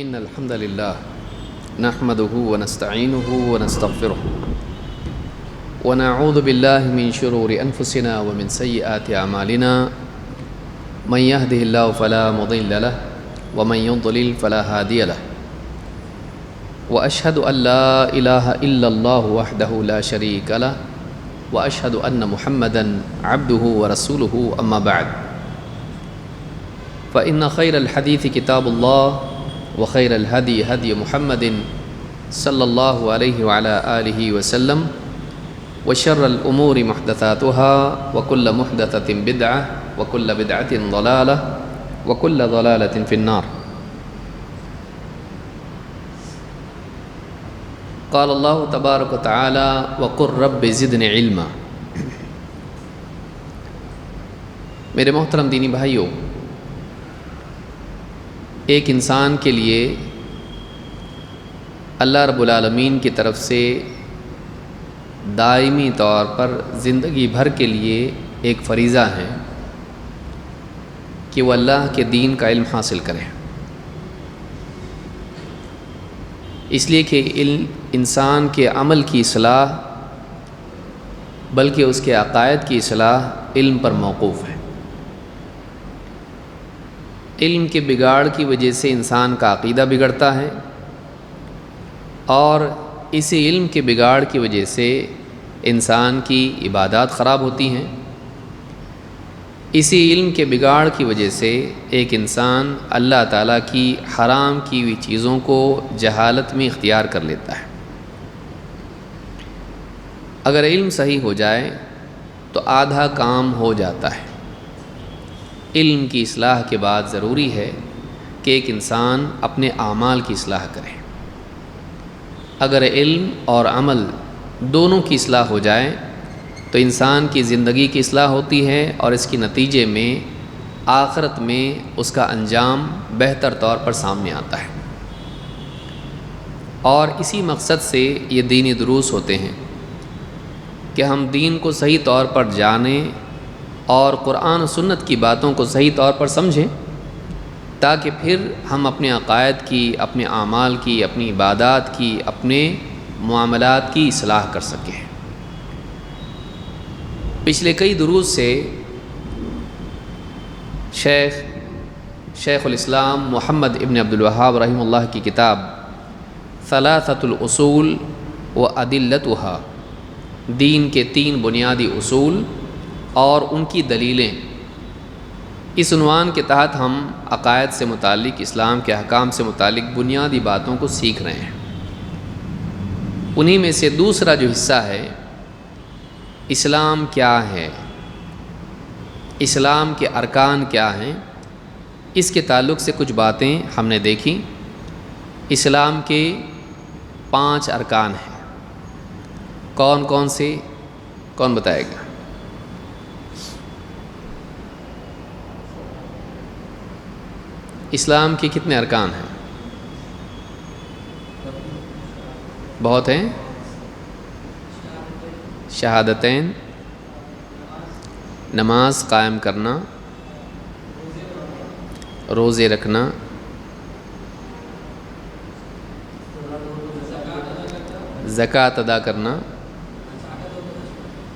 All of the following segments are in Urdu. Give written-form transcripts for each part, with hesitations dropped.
إن الحمد لله نحمده ونستعينه ونستغفره ونعوذ بالله من شرور أنفسنا ومن سيئات أعمالنا من يهده الله فلا مضل له ومن يضلل فلا هادي له وأشهد أن لا إله إلا الله وحده لا شريك له وأشهد أن محمدًا عبده ورسوله أما بعد فإن خير الحديث كتاب الله وخير الهدي هدي محمد صلى الله عليه وعلى آله وسلم وشر الأمور محدثاتها وكل محدثة بدعة وكل بدعة ضلالة وكل ضلالة في النار قال الله تبارك وتعالى وقل رب زدني علما۔ میرے محترم دینی بھائیوں، ایک انسان کے لیے اللہ رب العالمین کی طرف سے دائمی طور پر زندگی بھر کے لیے ایک فریضہ ہے کہ وہ اللہ کے دین کا علم حاصل کرے، اس لیے کہ علم انسان کے عمل کی اصلاح بلکہ اس کے عقائد کی اصلاح علم پر موقوف ہے۔ علم کے بگاڑ کی وجہ سے انسان کا عقیدہ بگڑتا ہے، اور اسی علم کے بگاڑ کی وجہ سے انسان کی عبادات خراب ہوتی ہیں۔ اسی علم کے بگاڑ کی وجہ سے ایک انسان اللہ تعالیٰ کی حرام کی ہوئی چیزوں کو جہالت میں اختیار کر لیتا ہے۔ اگر علم صحیح ہو جائے تو آدھا کام ہو جاتا ہے۔ علم کی اصلاح کے بعد ضروری ہے کہ ایک انسان اپنے اعمال کی اصلاح کرے۔ اگر علم اور عمل دونوں کی اصلاح ہو جائے تو انسان کی زندگی کی اصلاح ہوتی ہے، اور اس کے نتیجے میں آخرت میں اس کا انجام بہتر طور پر سامنے آتا ہے۔ اور اسی مقصد سے یہ دینی دروس ہوتے ہیں کہ ہم دین کو صحیح طور پر جانیں اور قرآن و سنت کی باتوں کو صحیح طور پر سمجھیں، تاکہ پھر ہم اپنے عقائد کی، اپنے اعمال کی، اپنی عبادات کی، اپنے معاملات کی اصلاح کر سکیں۔ پچھلے کئی دروس سے شیخ الاسلام محمد ابن عبد الوہاب رحمہ اللہ کی کتاب ثلاثۃ الاصول وادلتها، دین کے 3 بنیادی اصول اور ان کی دلیلیں، اس عنوان کے تحت ہم عقائد سے متعلق، اسلام کے احکام سے متعلق بنیادی باتوں کو سیکھ رہے ہیں۔ انہی میں سے دوسرا جو حصہ ہے، اسلام کیا ہے، اسلام کے ارکان کیا ہیں، اس کے تعلق سے کچھ باتیں ہم نے دیکھی۔ اسلام کے 5 ارکان ہیں۔ کون کون سے؟ کون بتائے گا؟ اسلام کے کتنے ارکان ہیں؟ بہت ہیں۔ شہادتین، نماز قائم کرنا، روزے رکھنا، زکوٰۃ ادا کرنا،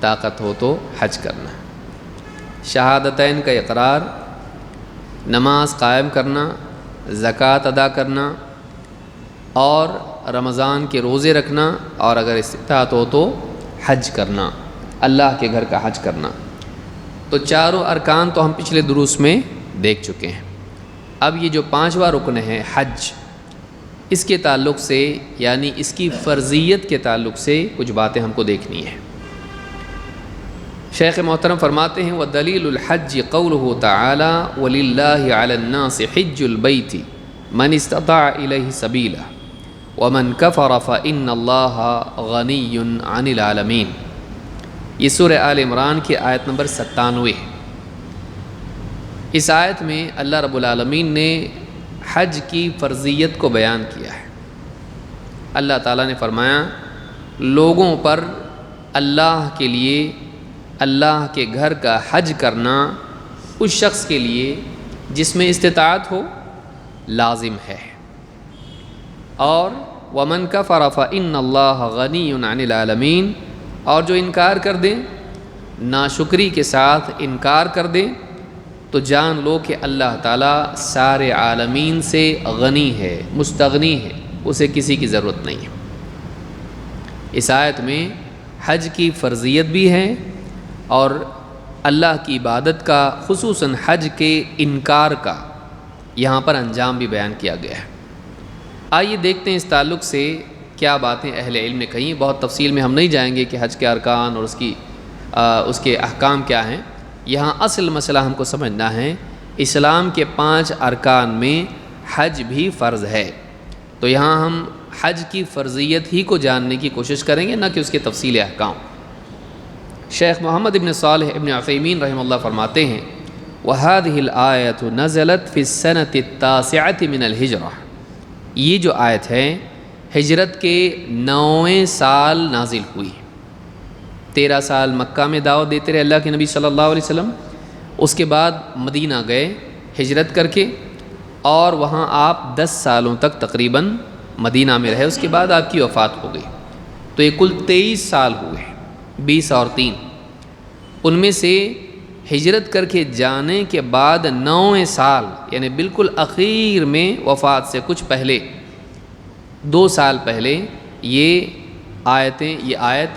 طاقت ہو تو حج کرنا۔ شہادتین کا اقرار، نماز قائم کرنا، زکوٰۃ ادا کرنا، اور رمضان کے روزے رکھنا، اور اگر استطاعت ہو تو حج کرنا، اللہ کے گھر کا حج کرنا۔ تو چاروں ارکان تو ہم پچھلے دروس میں دیکھ چکے ہیں۔ اب یہ جو 5واں رکن ہے حج، اس کے تعلق سے، یعنی اس کی فرضیت کے تعلق سے کچھ باتیں ہم کو دیکھنی ہیں۔ شیخ محترم فرماتے ہیں وَدَلِيلُ الْحَجِّ قَوْلُهُ تَعَالَى وَلِلَّهِ عَلَى النَّاسِ حِجُّ الْبَيْتِ مَنِ اسْتَطَاعَ إِلَيْهِ سَبِيلًا وَمَنْ كَفَرَ فَإِنَّ اللَّهَ غَنِيٌّ عَنِ الْعَالَمِينَ۔ یہ سورہ آل عمران کی آیت نمبر 97 ہے۔ اس آیت میں اللہ رب العالمین نے حج کی فرضیت کو بیان کیا ہے۔ اللہ تعالیٰ نے فرمایا لوگوں پر اللہ کے لیے اللہ کے گھر کا حج کرنا اس شخص کے لیے جس میں استطاعت ہو لازم ہے۔ اور ومن کفر فإن اللہ غنی عن العالمین، اور جو انکار کر دے، ناشکری کے ساتھ انکار کر دے، تو جان لو کہ اللہ تعالیٰ سارے عالمین سے غنی ہے، مستغنی ہے، اسے کسی کی ضرورت نہیں ہے۔ اس آیت میں حج کی فرضیت بھی ہے اور اللہ کی عبادت کا، خصوصاً حج کے انکار کا یہاں پر انجام بھی بیان کیا گیا ہے۔ آئیے دیکھتے ہیں اس تعلق سے کیا باتیں اہل علم نے کہیں۔ بہت تفصیل میں ہم نہیں جائیں گے کہ حج کے ارکان اور اس کے احکام کیا ہیں۔ یہاں اصل مسئلہ ہم کو سمجھنا ہے، اسلام کے 5 ارکان میں حج بھی فرض ہے، تو یہاں ہم حج کی فرضیت ہی کو جاننے کی کوشش کریں گے، نہ کہ اس کے تفصیل احکام۔ شیخ محمد ابن صالح ابن عثیمین رحمہ اللہ فرماتے ہیں وَهَذِهِ الْآيَةُ نَزَلَتْ فِي السَّنَةِ التَّاسِعَةِ مِنَ الْهِجْرَةِ، یہ جو آیت ہے ہجرت کے 9ویں سال نازل ہوئی۔ 13 سال مکہ میں دعوت دیتے رہے اللہ کے نبی صلی اللہ علیہ وسلم، اس کے بعد مدینہ گئے ہجرت کر کے، اور وہاں آپ 10 سالوں تک تقریباً مدینہ میں رہے، اس کے بعد آپ کی وفات ہو گئی۔ تو یہ کل 23 سال ہوئے، 20 اور 3، ان میں سے ہجرت کر کے جانے کے بعد 9ویں سال یعنی بالکل اخیر میں وفات سے کچھ پہلے 2 سال پہلے یہ آیت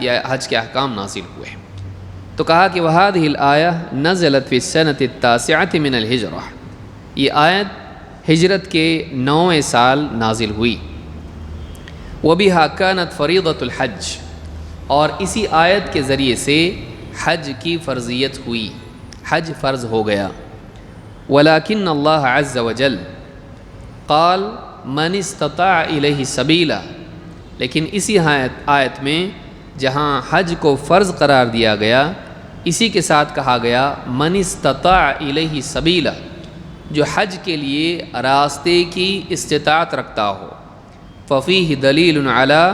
یا حج کے احکام نازل ہوئے۔ تو کہا کہ وَهَذِهِ الْآيَةُ نَزَلَتْ فِي السَّنَةِ التَّاسِعَةِ مِنَ الْهِجْرَةِ، یہ آیت ہجرت کے 9ویں سال نازل ہوئی۔ وَبِهَا كَانَتْ فَرِيضَةُ الْحَجِّ، اور اسی آیت کے ذریعے سے حج کی فرضیت ہوئی، حج فرض ہو گیا۔ وَلَكِنَّ اللَّهَ عَزَّ وَجَلَّ قَالَ مَنِ اسْتَطَاعَ إِلَيْهِ سَبِيلًا، لیکن اسی آیت میں جہاں حج کو فرض قرار دیا گیا، اسی کے ساتھ کہا گیا مَنِ اسْتَطَاعَ إِلَيْهِ سَبِيلًا، جو حج کے لیے راستے کی استطاعت رکھتا ہو۔ فَفِيهِ دَلِيلٌ عَلَىٰ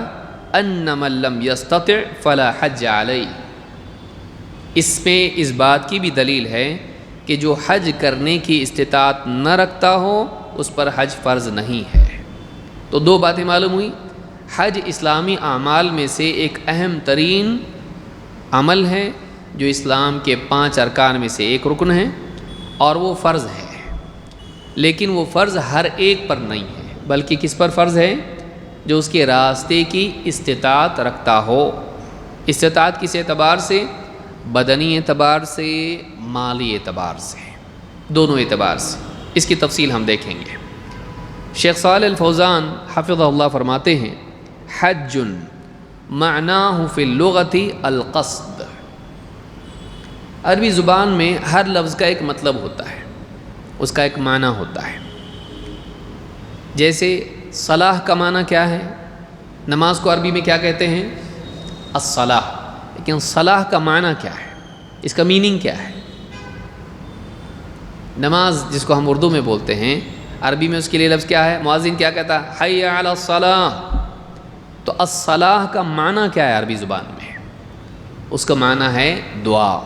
أَنَّ مَن لَّمْ يَسْتَطِعْ فَلَا حَجَّ عَلَيْهِ، اس میں اس بات کی بھی دلیل ہے کہ جو حج کرنے کی استطاعت نہ رکھتا ہو اس پر حج فرض نہیں ہے۔ تو 2 باتیں معلوم ہوئی، حج اسلامی اعمال میں سے ایک اہم ترین عمل ہے جو اسلام کے 5 ارکان میں سے ایک رکن ہے، اور وہ فرض ہے، لیکن وہ فرض ہر ایک پر نہیں ہے، بلکہ کس پر فرض ہے؟ جو اس کے راستے کی استطاعت رکھتا ہو۔ استطاعت کس اعتبار سے؟ بدنی اعتبار سے، مالی اعتبار سے، دونوں اعتبار سے۔ اس کی تفصیل ہم دیکھیں گے۔ شیخ صالح الفوزان حفظہ اللہ فرماتے ہیں حج معناہ فی اللغۃ القصد، عربی زبان میں ہر لفظ کا ایک مطلب ہوتا ہے، اس کا ایک معنی ہوتا ہے۔ جیسے صلاح کا معنی کیا ہے؟ نماز کو عربی میں کیا کہتے ہیں؟ الصلاح، لیکن صلاح کا معنی کیا ہے؟ اس کا میننگ کیا ہے؟ نماز جس کو ہم اردو میں بولتے ہیں، عربی میں اس کے لیے لفظ کیا ہے؟ مؤذن کیا کہتا ہے؟ حی علی الصلاح۔ تو الصلاح کا معنی کیا ہے عربی زبان میں؟ اس کا معنی ہے دعا۔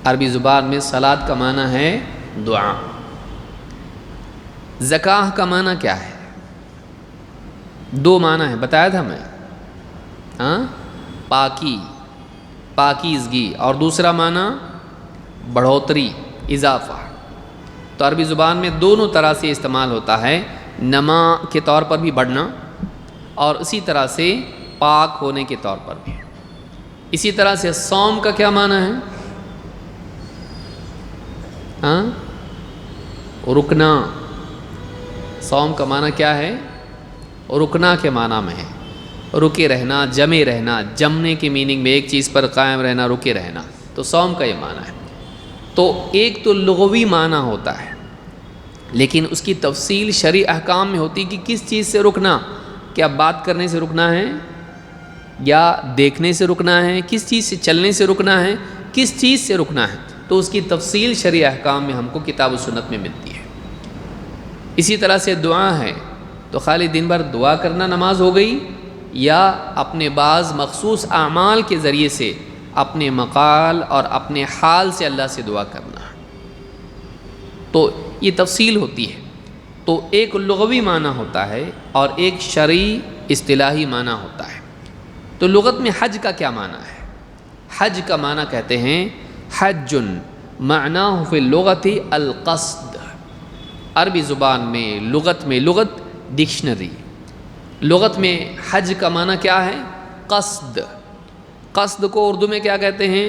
عربی زبان میں صلاۃ کا معنی ہے دعا۔ زکاہ کا معنی کیا ہے؟ 2 معنی ہے، بتایا تھا میں، پاکی، پاکیزگی، اور دوسرا معنی بڑھوتری، اضافہ۔ تو عربی زبان میں دونوں طرح سے استعمال ہوتا ہے، نما کے طور پر بھی بڑھنا، اور اسی طرح سے پاک ہونے کے طور پر بھی۔ اسی طرح سے صوم کا کیا معنی ہے؟ رکنا۔ صوم کا معنی کیا ہے؟ رکنا کے معنی میں ہے، رکے رہنا، جمے رہنا، جمنے کی میننگ میں ایک چیز پر قائم رہنا، رکے رہنا، تو صوم کا یہ معنی ہے۔ تو ایک تو لغوی معنی ہوتا ہے، لیکن اس کی تفصیل شرعی احکام میں ہوتی کہ کس چیز سے رکنا، کیا بات کرنے سے رکنا ہے، یا دیکھنے سے رکنا ہے، کس چیز سے چلنے سے رکنا ہے، کس چیز سے رکنا ہے، تو اس کی تفصیل شرعی احکام میں ہم کو کتاب و سنت میں ملتی ہے۔ اسی طرح سے دعا ہے، تو خالی دن بھر دعا کرنا نماز ہو گئی، یا اپنے بعض مخصوص اعمال کے ذریعے سے اپنے مقال اور اپنے حال سے اللہ سے دعا کرنا، تو یہ تفصیل ہوتی ہے۔ تو ایک لغوی معنی ہوتا ہے اور ایک شرعی اصطلاحی معنی ہوتا ہے۔ تو لغت میں حج کا کیا معنی ہے؟ حج کا معنی کہتے ہیں حج معناہ فی اللغت القصد، عربی زبان میں لغت ڈکشنری، لغت میں حج کا معنی کیا ہے؟ قصد۔ قصد کو اردو میں کیا کہتے ہیں؟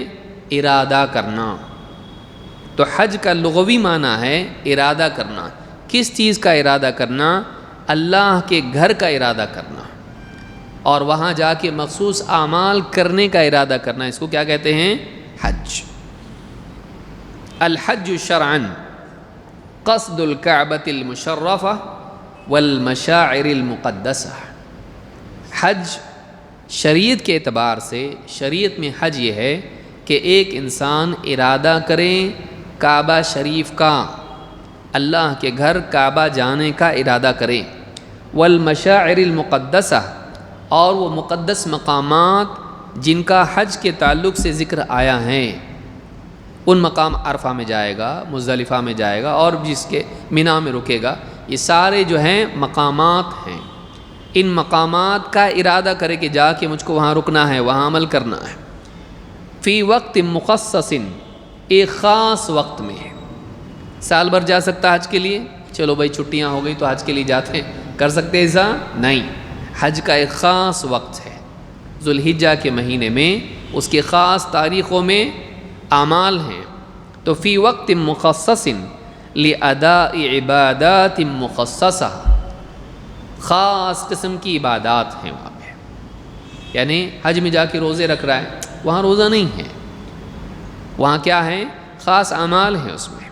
ارادہ کرنا۔ تو حج کا لغوی معنی ہے ارادہ کرنا۔ کس چیز کا ارادہ کرنا؟ اللہ کے گھر کا ارادہ کرنا اور وہاں جا کے مخصوص اعمال کرنے کا ارادہ کرنا، اس کو کیا کہتے ہیں؟ حج۔ الحج شرعا قصد الکعبۃ المشرفہ والمشاعر المقدسہ۔ حج شریعت کے اعتبار سے، شریعت میں حج یہ ہے کہ ایک انسان ارادہ کرے کعبہ شریف کا، اللہ کے گھر کعبہ جانے کا ارادہ کرے، والمشاعر المقدسہ، اور وہ مقدس مقامات جن کا حج کے تعلق سے ذکر آیا ہے، ان مقام عرفہ میں جائے گا، مزدلفہ میں جائے گا اور جس کے مینا میں رکے گا، یہ سارے جو ہیں مقامات ہیں۔ ان مقامات کا ارادہ کرے کہ جا کے مجھ کو وہاں رکنا ہے، وہاں عمل کرنا ہے، فی وقت مخصص، ایک خاص وقت میں۔ سال بھر جا سکتا حج کے لیے؟ چلو بھائی چھٹیاں ہو گئی تو حج کے لیے جاتے ہیں، کر سکتے ایسا؟ نہیں، حج کا ایک خاص وقت ہے، ذوالحجہ کے مہینے میں اس کے خاص تاریخوں میں اعمال ہیں۔ تو فی وقت مخصص لاداء عبادات مخصصہ، خاص قسم کی عبادات ہیں وہاں پہ۔ یعنی حج میں جا کے روزے رکھ رہا ہے، وہاں روزہ نہیں ہے، وہاں کیا ہے؟ خاص اعمال ہیں، اس میں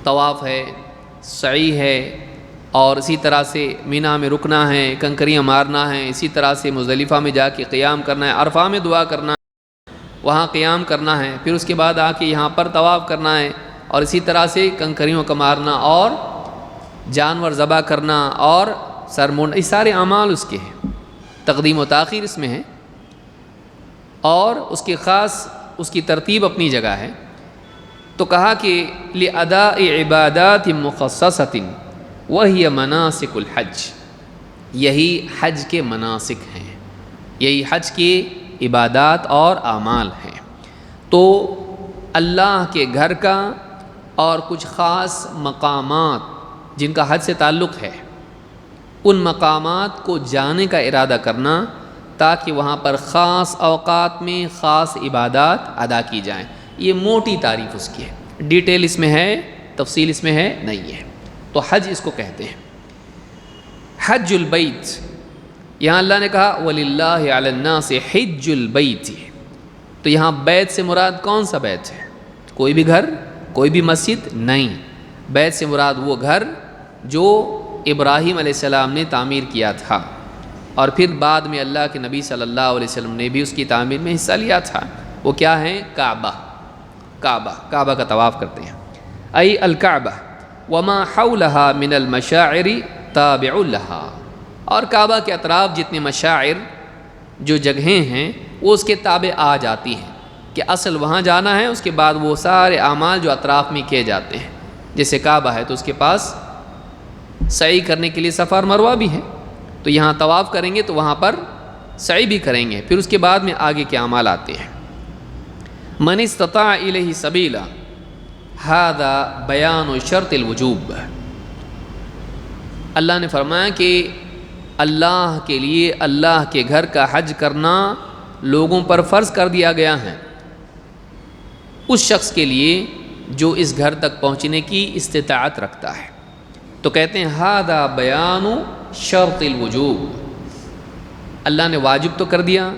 طواف ہے، سعی ہے، اور اسی طرح سے مینا میں رکنا ہے، کنکریاں مارنا ہے، اسی طرح سے مزدلفہ میں جا کے قیام کرنا ہے، عرفہ میں دعا کرنا ہے، وہاں قیام کرنا ہے، پھر اس کے بعد آ کے یہاں پر طواف کرنا ہے، اور اسی طرح سے کنکریوں کا مارنا اور جانور ذبح کرنا اور سر منڈ، یہ سارے اعمال اس کے ہیں، تقدیم و تاخیر اس میں ہے، اور اس کے خاص اس کی ترتیب اپنی جگہ ہے۔ تو کہا کہ لاداء عبادات مخصصۃ وہی مناسک الحج، یہی حج کے مناسک ہیں، یہی حج کی عبادات اور اعمال ہیں۔ تو اللہ کے گھر کا اور کچھ خاص مقامات جن کا حج سے تعلق ہے، ان مقامات کو جانے کا ارادہ کرنا تاکہ وہاں پر خاص اوقات میں خاص عبادات ادا کی جائیں، یہ موٹی تعریف اس کی ہے، ڈیٹیل اس میں ہے، تفصیل اس میں ہے نہیں ہے۔ تو حج اس کو کہتے ہیں۔ حج البیت، یہاں اللہ نے کہا وَلِلَّهِ عَلَى النَّاسِ حِجُّ الْبَيْتِ، تو یہاں بیت سے مراد کون سا بیت ہے؟ کوئی بھی گھر، کوئی بھی مسجد نہیں، بیت سے مراد وہ گھر جو ابراہیم علیہ السلام نے تعمیر کیا تھا، اور پھر بعد میں اللہ کے نبی صلی اللہ علیہ وسلم نے بھی اس کی تعمیر میں حصہ لیا تھا۔ وہ کیا ہے؟ کعبہ، کعبہ کا طواف کرتے ہیں، ای الکعبہ وما حولها من المشاعر تابع لها، اور کعبہ کے اطراف جتنے مشاعر جو جگہیں ہیں وہ اس کے تابع آ جاتی ہیں، کہ اصل وہاں جانا ہے، اس کے بعد وہ سارے اعمال جو اطراف میں کیے جاتے ہیں، جیسے کعبہ ہے تو اس کے پاس سعی کرنے کے لیے صفا اور مروہ بھی ہے، تو یہاں طواف کریں گے تو وہاں پر سعی بھی کریں گے، پھر اس کے بعد میں آگے کے اعمال آتے ہیں۔ من استطاع الیہ سبیلا، ھذا بیان شرط الوجوب، اللہ نے فرمایا کہ اللہ کے لیے اللہ کے گھر کا حج کرنا لوگوں پر فرض کر دیا گیا ہے، اس شخص کے لیے جو اس گھر تک پہنچنے کی استطاعت رکھتا ہے۔ تو کہتے ہیں ھذا بیان شرط الوجوب، اللہ نے واجب تو کر دیا،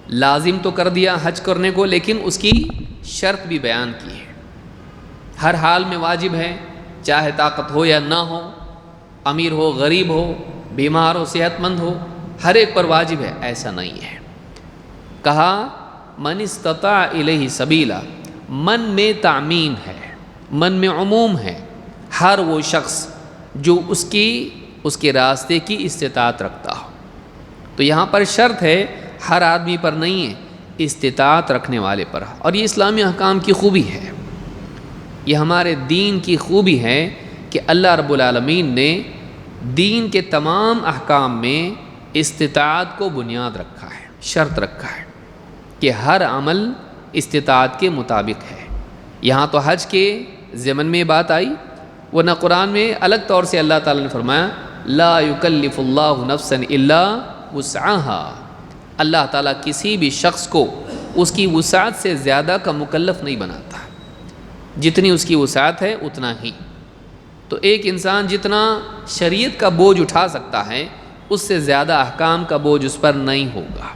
لازم تو کر دیا حج کرنے کو، لیکن اس کی شرط بھی بیان کی ہے۔ ہر حال میں واجب ہے، چاہے طاقت ہو یا نہ ہو، امیر ہو غریب ہو، بیمار ہو صحت مند ہو، ہر ایک پر واجب ہے، ایسا نہیں ہے۔ کہا من استطاع الیہ سبیلا، من میں تعمیم ہے، من میں عموم ہے، ہر وہ شخص جو اس کے راستے کی استطاعت رکھتا ہو۔ تو یہاں پر شرط ہے، ہر آدمی پر نہیں ہے، استطاعت رکھنے والے پر، اور یہ اسلامی احکام کی خوبی ہے، یہ ہمارے دین کی خوبی ہے کہ اللہ رب العالمین نے دین کے تمام احکام میں استطاعت کو بنیاد رکھا ہے، شرط رکھا ہے کہ ہر عمل استطاعت کے مطابق ہے۔ یہاں تو حج کے ضمن میں بات آئی، ورنہ قرآن میں الگ طور سے اللہ تعالیٰ نے فرمایا لا یکلف اللہ نفسا الا وسعها، اللہ تعالیٰ کسی بھی شخص کو اس کی وسعت سے زیادہ کا مکلف نہیں بناتا، جتنی اس کی وسعت ہے اتنا ہی۔ تو ایک انسان جتنا شریعت کا بوجھ اٹھا سکتا ہے اس سے زیادہ احکام کا بوجھ اس پر نہیں ہوگا۔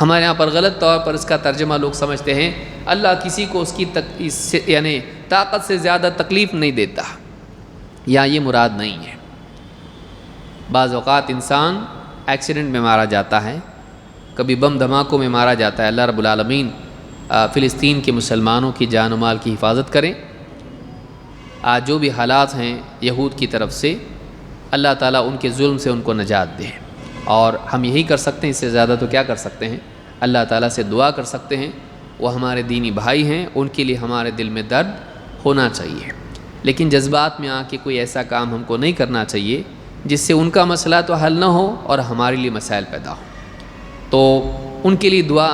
ہمارے یہاں پر غلط طور پر اس کا ترجمہ لوگ سمجھتے ہیں اللہ کسی کو اس کی یعنی طاقت سے زیادہ تکلیف نہیں دیتا، یا یہ مراد نہیں ہے۔ بعض اوقات انسان ایکسیڈنٹ میں مارا جاتا ہے، کبھی بم دھماکوں میں مارا جاتا ہے۔ اللہ رب العالمین فلسطین کے مسلمانوں کی جان و مال کی حفاظت کریں۔ آج جو بھی حالات ہیں یہود کی طرف سے، اللہ تعالیٰ ان کے ظلم سے ان کو نجات دے، اور ہم یہی کر سکتے ہیں، اس سے زیادہ تو کیا کر سکتے ہیں؟ اللہ تعالیٰ سے دعا کر سکتے ہیں۔ وہ ہمارے دینی بھائی ہیں، ان کے لیے ہمارے دل میں درد ہونا چاہیے، لیکن جذبات میں آ کے کوئی ایسا کام ہم کو نہیں کرنا چاہیے جس سے ان کا مسئلہ تو حل نہ ہو اور ہمارے لیے مسائل پیدا ہو۔ تو ان کے لیے دعا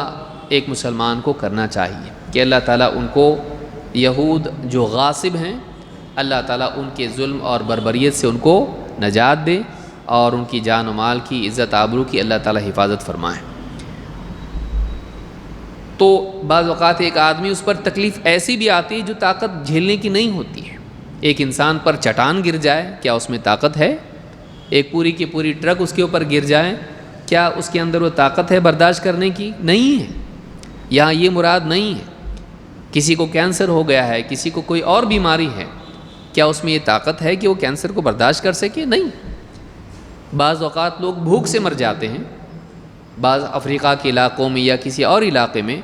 ایک مسلمان کو کرنا چاہیے کہ اللہ تعالیٰ ان کو، یہود جو غاصب ہیں، اللہ تعالیٰ ان کے ظلم اور بربریت سے ان کو نجات دے، اور ان کی جان و مال کی، عزت آبرو کی اللہ تعالیٰ حفاظت فرمائے۔ تو بعض اوقات ایک آدمی اس پر تکلیف ایسی بھی آتی ہے جو طاقت جھیلنے کی نہیں ہوتی ہے۔ ایک انسان پر چٹان گر جائے، کیا اس میں طاقت ہے؟ ایک پوری کی پوری ٹرک اس کے اوپر گر جائے، کیا اس کے اندر وہ طاقت ہے برداشت کرنے کی؟ نہیں ہے۔ یہاں یہ مراد نہیں ہے۔ کسی کو کینسر ہو گیا ہے، کسی کو کوئی اور بیماری ہے، کیا اس میں یہ طاقت ہے کہ وہ کینسر کو برداشت کر سکے؟ نہیں۔ بعض اوقات لوگ بھوک سے مر جاتے ہیں، بعض افریقہ کے علاقوں میں یا کسی اور علاقے میں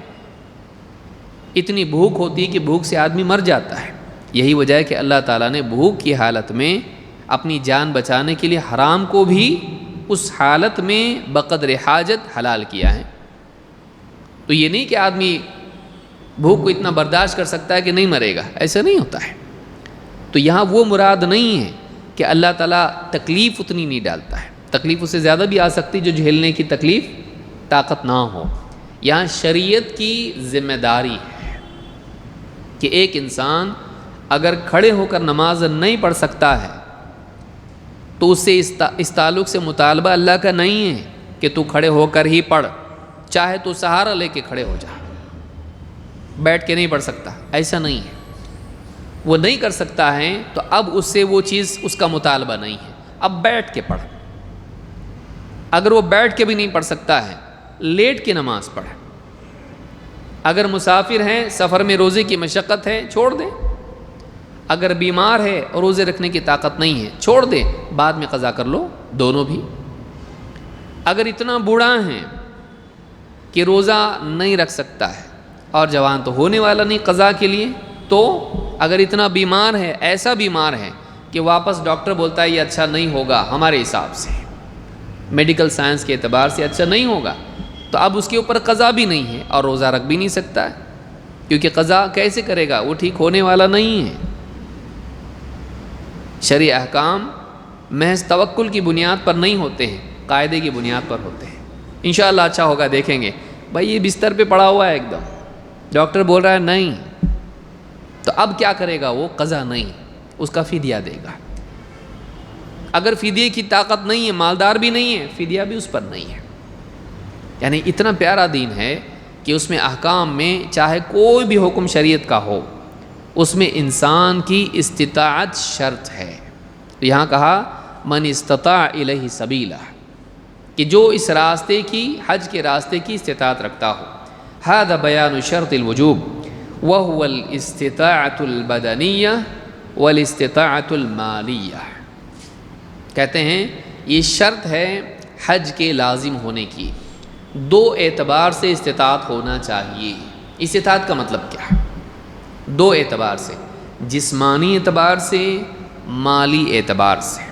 اتنی بھوک ہوتی ہے کہ بھوک سے آدمی مر جاتا ہے۔ یہی وجہ ہے کہ اللہ تعالیٰ نے بھوک کی حالت میں اپنی جان بچانے کے لیے حرام کو بھی اس حالت میں بقدر حاجت حلال کیا ہے۔ تو یہ نہیں کہ آدمی بھوک کو اتنا برداشت کر سکتا ہے کہ نہیں مرے گا، ایسا نہیں ہوتا ہے۔ تو یہاں وہ مراد نہیں ہے کہ اللہ تعالیٰ تکلیف اتنی نہیں ڈالتا ہے، تکلیف اس سے زیادہ بھی آ سکتی جو جھیلنے کی تکلیف طاقت نہ ہو۔ یہاں شریعت کی ذمہ داری ہے کہ ایک انسان اگر کھڑے ہو کر نماز نہیں پڑھ سکتا ہے تو اس سے اس تعلق سے مطالبہ اللہ کا نہیں ہے کہ تو کھڑے ہو کر ہی پڑھ، چاہے تو سہارا لے کے کھڑے ہو جا، بیٹھ کے نہیں پڑھ سکتا، ایسا نہیں ہے۔ وہ نہیں کر سکتا ہے تو اب اس سے وہ چیز اس کا مطالبہ نہیں ہے، اب بیٹھ کے پڑھ۔ اگر وہ بیٹھ کے بھی نہیں پڑھ سکتا ہے، لیٹ کے نماز پڑھ۔ اگر مسافر ہیں، سفر میں روزے کی مشقت ہے، چھوڑ دیں۔ اگر بیمار ہے اور روزے رکھنے کی طاقت نہیں ہے، چھوڑ دیں، بعد میں قضا کر لو، دونوں بھی۔ اگر اتنا بوڑھا ہے کہ روزہ نہیں رکھ سکتا ہے اور جوان تو ہونے والا نہیں قضا کے لیے، تو اگر اتنا بیمار ہے، ایسا بیمار ہے کہ واپس ڈاکٹر بولتا ہے یہ اچھا نہیں ہوگا، ہمارے حساب سے میڈیکل سائنس کے اعتبار سے اچھا نہیں ہوگا، تو اب اس کے اوپر قضا بھی نہیں ہے اور روزہ رکھ بھی نہیں سکتا ہے، کیونکہ قضا کیسے کرے گا؟ وہ ٹھیک ہونے والا نہیں ہے۔ شرعی احکام محض توکل کی بنیاد پر نہیں ہوتے ہیں، قاعدے کی بنیاد پر ہوتے ہیں۔ انشاءاللہ اچھا ہوگا، دیکھیں گے بھائی یہ بستر پہ پڑا ہوا ہے ایک دم، ڈاکٹر بول رہا ہے نہیں، تو اب کیا کرے گا؟ وہ قضا نہیں، اس کا فدیہ دے گا۔ اگر فدیے کی طاقت نہیں ہے، مالدار بھی نہیں ہے، فدیہ بھی اس پر نہیں ہے۔ یعنی اتنا پیارا دین ہے کہ اس میں احکام میں چاہے کوئی بھی حکم شریعت کا ہو، اس میں انسان کی استطاعت شرط ہے۔ یہاں کہا من استطاع الیہ سبیلا، کہ جو اس راستے کی، حج کے راستے کی استطاعت رکھتا ہو۔ ھذا بیان شرط الوجوب وهو الاستطاعت البدنیہ والاستطاعت المالیہ۔ کہتے ہیں یہ شرط ہے حج کے لازم ہونے کی، دو اعتبار سے استطاعت ہونا چاہیے۔ استطاعت کا مطلب کیا ہے؟ دو اعتبار سے، جسمانی اعتبار سے، مالی اعتبار سے۔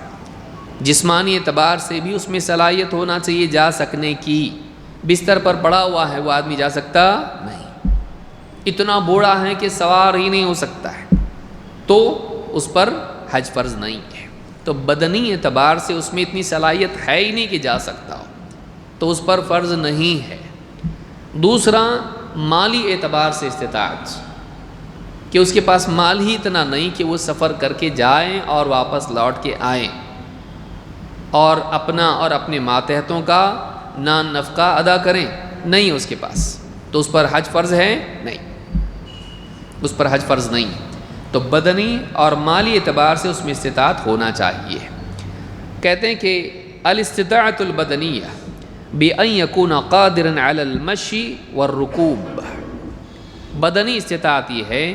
جسمانی اعتبار سے بھی اس میں صلاحیت ہونا چاہیے جا سکنے کی۔ بستر پر پڑا ہوا ہے وہ آدمی جا سکتا نہیں، اتنا بوڑھا ہے کہ سوار ہی نہیں ہو سکتا ہے، تو اس پر حج فرض نہیں ہے، تو بدنی اعتبار سے اس میں اتنی صلاحیت ہے ہی نہیں کہ جا سکتا ہو، تو اس پر فرض نہیں ہے۔ دوسرا، مالی اعتبار سے استطاعت، کہ اس کے پاس مال ہی اتنا نہیں کہ وہ سفر کر کے جائیں اور واپس لوٹ کے آئیں اور اپنا اور اپنے ماتحتوں کا نان نفقہ ادا کریں، نہیں اس کے پاس، تو اس پر حج فرض ہے نہیں، اس پر حج فرض نہیں۔ تو بدنی اور مالی اعتبار سے اس میں استطاعت ہونا چاہیے۔ کہتے ہیں کہ الاستطاعت البدنیہ بأن یکون قادرا علی المشی والرکوب، بدنی استطاعت یہ ہے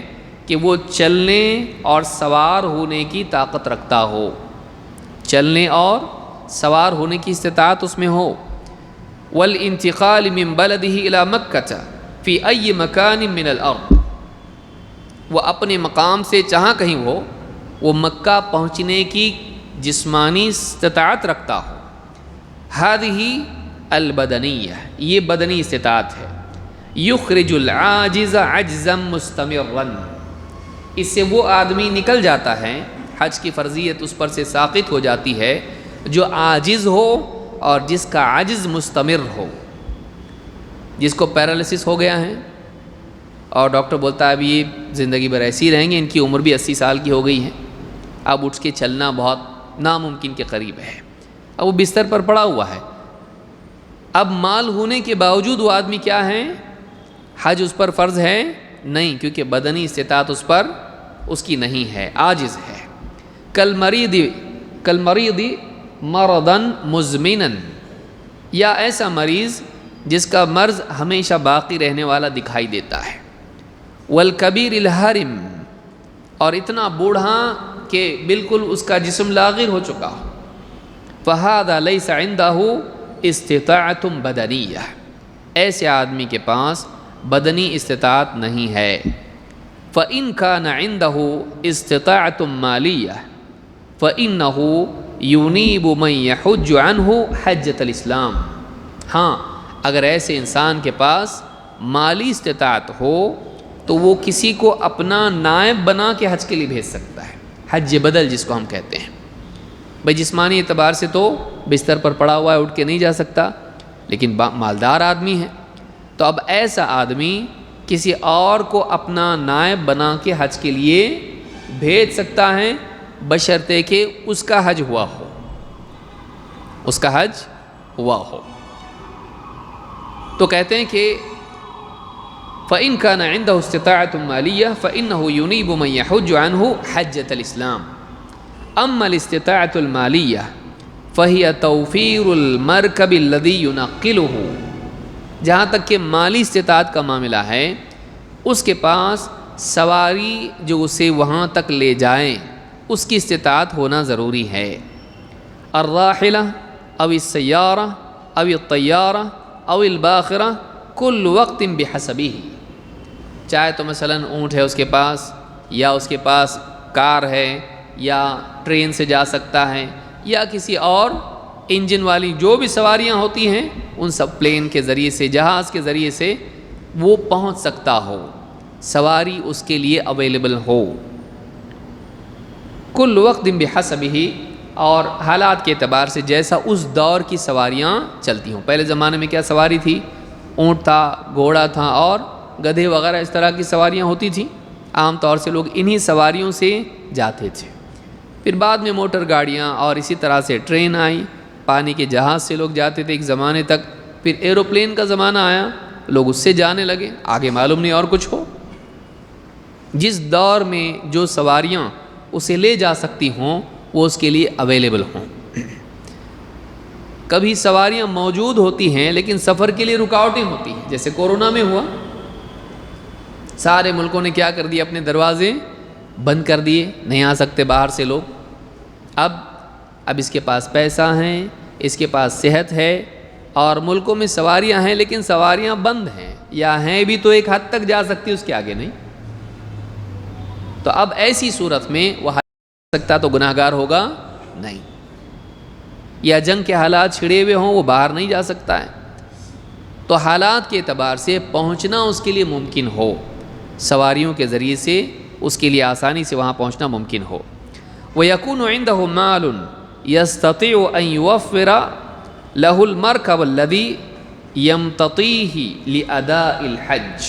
کہ وہ چلنے اور سوار ہونے کی طاقت رکھتا ہو، چلنے اور سوار ہونے کی استطاعت اس میں ہو۔ والانتقال من بلده الى مکہ فی ای مکان من الارض، وہ اپنے مقام سے جہاں کہیں ہو وہ مکہ پہنچنے کی جسمانی استطاعت رکھتا ہو۔ ہذہ البدنیہ، یہ بدنی استطاعت ہے۔ یخرج العاجز عجزا مستمرا، اس سے وہ آدمی نکل جاتا ہے، حج کی فرضیت اس پر سے ساقط ہو جاتی ہے جو عاجز ہو اور جس کا عجز مستمر ہو، جس کو پیرالسس ہو گیا ہے اور ڈاکٹر بولتا ہے اب یہ زندگی بھر ایسی رہیں گے، ان کی عمر بھی 80 سال کی ہو گئی ہے، اب اٹھ کے چلنا بہت ناممکن کے قریب ہے، اب وہ بستر پر پڑا ہوا ہے۔ اب مال ہونے کے باوجود وہ آدمی کیا ہے؟ حج اس پر فرض ہے نہیں، کیونکہ بدنی استطاعت اس پر اس کی نہیں ہے، عاجز ہے۔ کالمریض مرضا مزمنا، یا ایسا مریض جس کا مرض ہمیشہ باقی رہنے والا دکھائی دیتا ہے۔ والکبیر الحرم، اور اتنا بوڑھا کہ بالکل اس کا جسم لاغر ہو چکا ہو۔ فہذا لیس عندہ استطاعت بدنیہ، ایسے آدمی کے پاس بدنی استطاعت نہیں ہے۔ فإن كان عنده استطاعت مالیہ فإنه ينیب من يحج عنہ حجۃ الاسلام، ہاں اگر ایسے انسان کے پاس مالی استطاعت ہو تو وہ کسی کو اپنا نائب بنا کے حج کے لیے بھیج سکتا ہے، حج بدل جس کو ہم کہتے ہیں۔ بھائی جسمانی اعتبار سے تو بستر پر پڑا ہوا ہے، اٹھ کے نہیں جا سکتا، لیکن مالدار آدمی ہے، تو اب ایسا آدمی کسی اور کو اپنا نائب بنا کے حج کے لیے بھیج سکتا ہے، بشرطے کہ اس کا حج ہوا ہو، اس کا حج ہوا ہو۔ تو کہتے ہیں کہ فإن كان عنده استطاعت مالیہ فإنه ينیب من يحج عنہ حجۃ الاسلام۔ اما الاستطاعت المالیہ فهي توفیر المرکب الذی ينقلہ، جہاں تک کہ مالی استطاعت کا معاملہ ہے، اس کے پاس سواری جو اسے وہاں تک لے جائیں اس کی استطاعت ہونا ضروری ہے۔ الراحلہ او السیارہ او الطیارہ او الباخرہ کل وقت بحسبہ، چاہے تو مثلا اونٹ ہے اس کے پاس، یا اس کے پاس کار ہے، یا ٹرین سے جا سکتا ہے، یا کسی اور انجن والی جو بھی سواریاں ہوتی ہیں ان سب پلین کے ذریعے سے، جہاز کے ذریعے سے وہ پہنچ سکتا ہو، سواری اس کے لیے اویلیبل ہو۔ کل وقت بحسبہ، اور حالات کے اعتبار سے جیسا اس دور کی سواریاں چلتی ہوں۔ پہلے زمانے میں کیا سواری تھی؟ اونٹ تھا، گھوڑا تھا اور گدھے وغیرہ اس طرح کی سواریاں ہوتی تھیں، عام طور سے لوگ انہی سواریوں سے جاتے تھے۔ پھر بعد میں موٹر گاڑیاں اور اسی طرح سے ٹرین آئی، پانی کے جہاز سے لوگ جاتے تھے ایک زمانے تک، پھر ایروپلین کا زمانہ آیا، لوگ اس سے جانے لگے، آگے معلوم نہیں اور کچھ ہو۔ جس دور میں جو سواریاں اسے لے جا سکتی ہوں وہ اس کے لیے اویلیبل ہوں۔ کبھی سواریاں موجود ہوتی ہیں لیکن سفر کے لیے رکاوٹیں ہوتی ہیں، جیسے کورونا میں ہوا، سارے ملکوں نے کیا کر دیا، اپنے دروازے بند کر دیے، نہیں آ سکتے باہر سے لوگ۔ اب اس کے پاس پیسہ ہیں، اس کے پاس صحت ہے، اور ملکوں میں سواریاں ہیں لیکن سواریاں بند ہیں، یا ہیں بھی تو ایک حد تک جا سکتی، اس کے آگے نہیں۔ تو اب ایسی صورت میں وہ حج کر سکتا تو گناہ گار ہوگا نہیں، یا جنگ کے حالات چھڑے ہوئے ہوں وہ باہر نہیں جا سکتا ہے، تو حالات کے اعتبار سے پہنچنا اس کے لیے ممکن ہو، سواریوں کے ذریعے سے اس کے لیے آسانی سے وہاں پہنچنا ممکن ہو۔ وَيَكُونُ عِنْدَهُ مَالٌ يَسْتَطِيعُ أَنْ يُوَفِّرَ لَهُ الْمَرْكَبَ الَّذِي يَمْتَطِيهِ لِأَدَاءِ الْحَجِّ،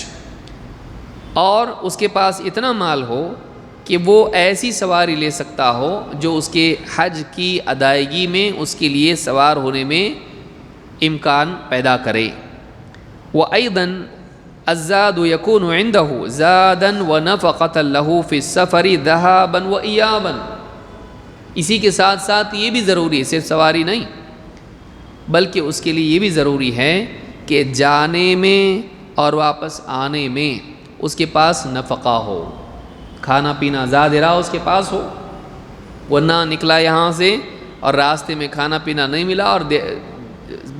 اور اس کے پاس اتنا مال ہو کہ وہ ایسی سواری لے سکتا ہو جو اس کے حج کی ادائیگی میں اس کے لیے سوار ہونے میں امکان پیدا کرے۔ وَأَيْضًا الزَّادُ يَكُونُ عِنْدَهُ زَادًا وَنَفَقَةً لَهُ فِي السَّفَرِ ذَهَابًا وَإِيَابًا، اسی کے ساتھ ساتھ یہ بھی ضروری ہے، صرف سواری نہیں بلکہ اس کے لیے یہ بھی ضروری ہے کہ جانے میں اور واپس آنے میں اس کے پاس نفقہ ہو، کھانا پینا زاد راہ اس کے پاس ہو، ورنہ نکلا یہاں سے اور راستے میں کھانا پینا نہیں ملا اور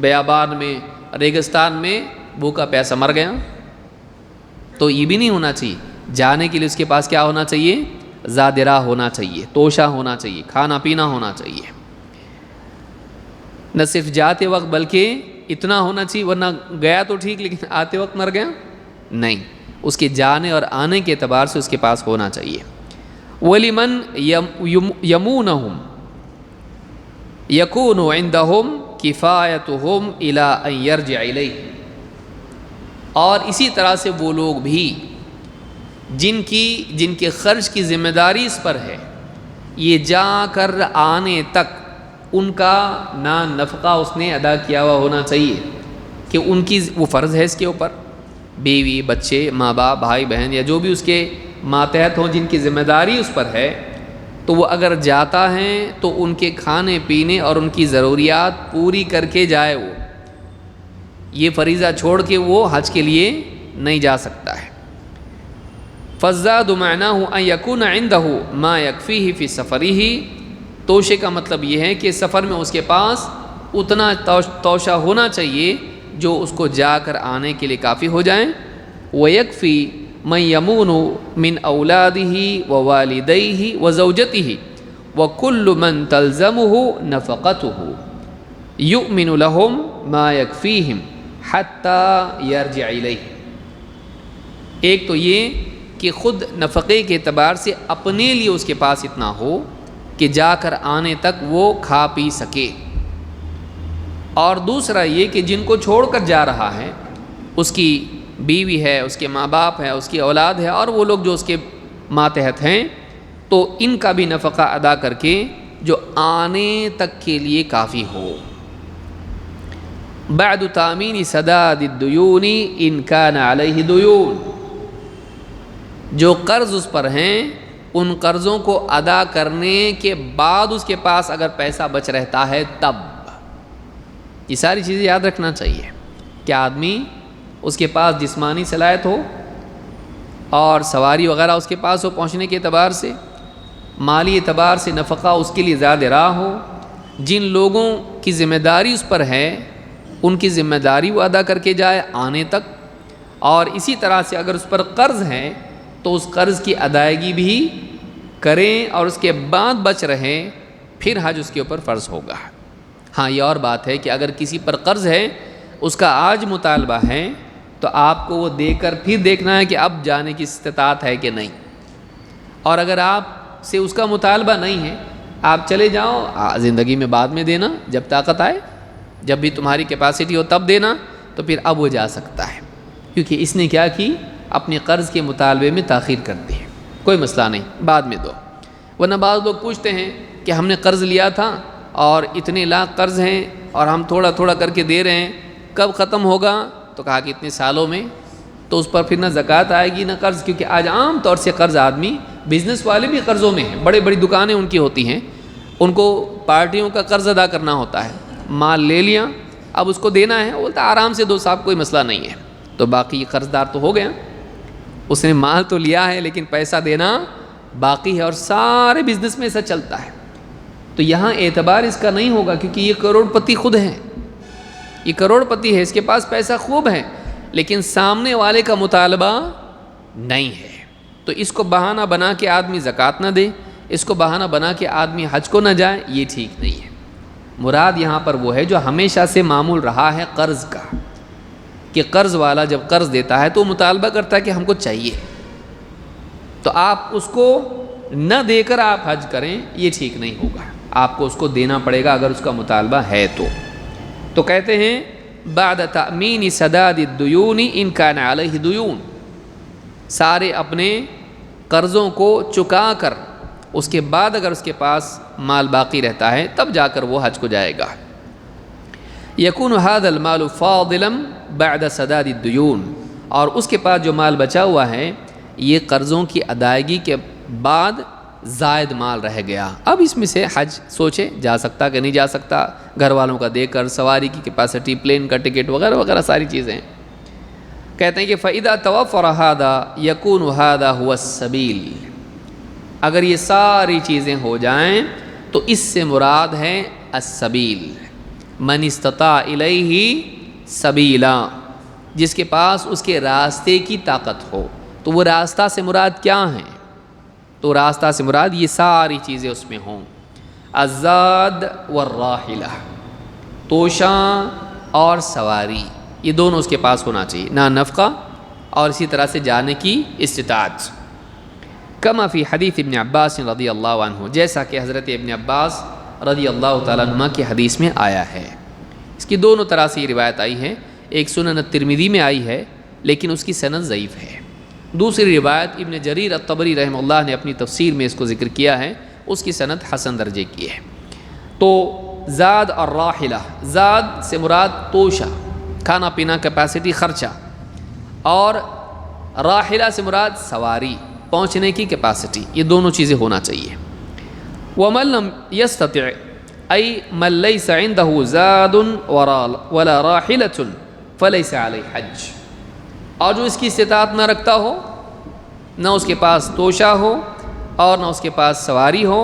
بیابان میں ریگستان میں بھوکا پیاسا مر گیا، تو یہ بھی نہیں ہونا چاہیے۔ جانے کے لیے اس کے پاس کیا ہونا چاہیے؟ زاد راہ ہونا چاہیے، توشہ ہونا چاہیے، کھانا پینا ہونا چاہیے، نہ صرف جاتے وقت بلکہ اتنا ہونا چاہیے، ورنہ گیا تو ٹھیک لیکن آتے وقت مر گیا نہیں، اس کے جانے اور آنے کے اعتبار سے اس کے پاس ہونا چاہیے۔ وَلِمَنْ يَمُونَهُمْ يَكُونُ عِنْدَهُمْ كِفَایَتُهُمْ إِلَىٰ أَنْ يَرْجِعَ إِلَيْهِ، اور اسی طرح سے وہ لوگ بھی جن کے خرچ کی ذمہ داری اس پر ہے، یہ جا کر آنے تک ان کا نہ نفقہ اس نے ادا کیا ہوا ہونا چاہیے کہ ان کی وہ فرض ہے اس کے اوپر، بیوی بچے ماں باپ بھائی بہن یا جو بھی اس کے ماتحت ہوں جن کی ذمہ داری اس پر ہے، تو وہ اگر جاتا ہے تو ان کے کھانے پینے اور ان کی ضروریات پوری کر کے جائے، وہ یہ فریضہ چھوڑ کے وہ حج کے لیے نہیں جا سکتا ہے۔ فَالزَّادُ مَعْنَاهُ أَن يَكُونَ عِنْدَهُ مَا يَكْفِيهِ فِي سَفَرِهِ، توشے کا مطلب یہ ہے کہ سفر میں اس کے پاس اتنا توشہ ہونا چاہیے جو اس کو جا کر آنے کے لیے کافی ہو جائیں۔ وَيَكْفِي مَن يَمُونُ مِنْ أَوْلَادِهِ وَوَالِدَيْهِ وَزَوْجَتِهِ وَكُلُّ مَنْ تَلْزَمُهُ نَفَقَتُهُ يُؤْمِنُ لَهُمْ مَا يَكْفِيهِمْ حَتَّى يَرْجِعَ إِلَيْهِ، ایک تو یہ کہ خود نفقے کے اعتبار سے اپنے لیے اس کے پاس اتنا ہو کہ جا کر آنے تک وہ کھا پی سکے، اور دوسرا یہ کہ جن کو چھوڑ کر جا رہا ہے اس کی بیوی ہے، اس کے ماں باپ ہے، اس کی اولاد ہے اور وہ لوگ جو اس کے ماتحت ہیں، تو ان کا بھی نفقہ ادا کر کے جو آنے تک کے لیے کافی ہو۔ بعد تامین سداد الدیون ان کان علیہ دیون، جو قرض اس پر ہیں ان قرضوں کو ادا کرنے کے بعد اس کے پاس اگر پیسہ بچ رہتا ہے تب، یہ ساری چیزیں یاد رکھنا چاہیے کہ آدمی اس کے پاس جسمانی صلاحیت ہو اور سواری وغیرہ اس کے پاس ہو پہنچنے کے اعتبار سے، مالی اعتبار سے نفقہ اس کے لیے زیادہ راہ ہو، جن لوگوں کی ذمہ داری اس پر ہے ان کی ذمہ داری وہ ادا کر کے جائے آنے تک، اور اسی طرح سے اگر اس پر قرض ہے تو اس قرض کی ادائیگی بھی کریں اور اس کے بعد بچ رہیں، پھر حج اس کے اوپر فرض ہوگا۔ ہاں یہ اور بات ہے کہ اگر کسی پر قرض ہے اس کا آج مطالبہ ہے تو آپ کو وہ دے کر پھر دیکھنا ہے کہ اب جانے کی استطاعت ہے کہ نہیں، اور اگر آپ سے اس کا مطالبہ نہیں ہے آپ چلے جاؤ، زندگی میں بعد میں دینا جب طاقت آئے، جب بھی تمہاری کیپیسٹی ہو تب دینا، تو پھر اب وہ جا سکتا ہے، کیونکہ اس نے کیا کی اپنے قرض کے مطالبے میں تاخیر کر دی ہے، کوئی مسئلہ نہیں بعد میں دو۔ ورنہ بعض لوگ پوچھتے ہیں کہ ہم نے قرض لیا تھا اور اتنے لاکھ قرض ہیں اور ہم تھوڑا تھوڑا کر کے دے رہے ہیں، کب ختم ہوگا؟ تو کہا کہ اتنے سالوں میں، تو اس پر پھر نہ زکوٰۃ آئے گی نہ قرض، کیونکہ آج عام طور سے قرض آدمی، بزنس والے بھی قرضوں میں ہیں، بڑی بڑی دکانیں ان کی ہوتی ہیں، ان کو پارٹیوں کا قرض ادا کرنا ہوتا ہے، مال لے لیا اب اس کو دینا ہے، وہ بولتا آرام سے دو صاحب کوئی مسئلہ نہیں ہے، تو باقی قرض دار تو ہو گیا، اس نے مال تو لیا ہے لیکن پیسہ دینا باقی ہے، اور سارے بزنس میں ایسا چلتا ہے۔ تو یہاں اعتبار اس کا نہیں ہوگا کیونکہ یہ کروڑ پتی خود ہے، یہ کروڑ پتی ہے، اس کے پاس پیسہ خوب ہے لیکن سامنے والے کا مطالبہ نہیں ہے، تو اس کو بہانہ بنا کے آدمی زکوٰۃ نہ دے، اس کو بہانہ بنا کے آدمی حج کو نہ جائے، یہ ٹھیک نہیں ہے۔ مراد یہاں پر وہ ہے جو ہمیشہ سے معمول رہا ہے قرض کا، کہ قرض والا جب قرض دیتا ہے تو مطالبہ کرتا ہے کہ ہم کو چاہیے، تو آپ اس کو نہ دے کر آپ حج کریں یہ ٹھیک نہیں ہوگا، آپ کو اس کو دینا پڑے گا اگر اس کا مطالبہ ہے تو کہتے ہیں بعد تأمین سداد الدیون ان کان علیہ دیون، سارے اپنے قرضوں کو چکا کر اس کے بعد اگر اس کے پاس مال باقی رہتا ہے تب جا کر وہ حج کو جائے گا۔ یکون ھذا المال فاضلا بعد سداد الدیون، اور اس کے پاس جو مال بچا ہوا ہے یہ قرضوں کی ادائیگی کے بعد زائد مال رہ گیا، اب اس میں سے حج سوچے جا سکتا کہ نہیں جا سکتا، گھر والوں کا دے کر، سواری کی کیپیسٹی، پلین کا ٹکٹ وغیرہ وغیرہ ساری چیزیں۔ کہتے ہیں کہ فَإِذَا تَوَفَّرَ هَذَا يَكُونُ هَذَا هُوَ السَّبِيلُ، اگر یہ ساری چیزیں ہو جائیں تو اس سے مراد ہے السبیل، من استطاع الیہ سبیلا، جس کے پاس اس کے راستے کی طاقت ہو۔ تو وہ راستہ سے مراد کیا ہیں؟ تو راستہ سے مراد یہ ساری چیزیں اس میں ہوں، الزاد والراحلہ، توشاں اور سواری، یہ دونوں اس کے پاس ہونا چاہیے، نہ نفقہ اور اسی طرح سے جانے کی استطاعت۔ کما فی حدیث ابن عباس رضی اللہ عنہ، جیسا کہ حضرت ابن عباس رضی اللہ تعالیٰ عنہ کی حدیث میں آیا ہے۔ اس کی دونوں طرح سے یہ روایت آئی ہے، ایک سنن الترمذی میں آئی ہے لیکن اس کی سند ضعیف ہے، دوسری روایت ابن جریر الطبری رحمہ اللہ نے اپنی تفسیر میں اس کو ذکر کیا ہے، اس کی سند حسن درجے کی ہے۔ تو زاد اور راحلہ، زاد سے مراد توشہ، کھانا پینا، کیپیسٹی، خرچہ، اور راحلہ سے مراد سواری، پہنچنے کی کیپیسٹی، یہ دونوں چیزیں ہونا چاہیے۔ وَمَن لَّمْ يَسْتَطِعْ أَيْ مَن لَّيْسَ عِندَهُ زَادٌ وَلَا رَاحِلَةٌ فَلَيْسَ عَلَيْهِ حَجٌّ، اور جو اس کی استطاعت نہ رکھتا ہو، نہ اس کے پاس توشہ ہو اور نہ اس کے پاس سواری ہو،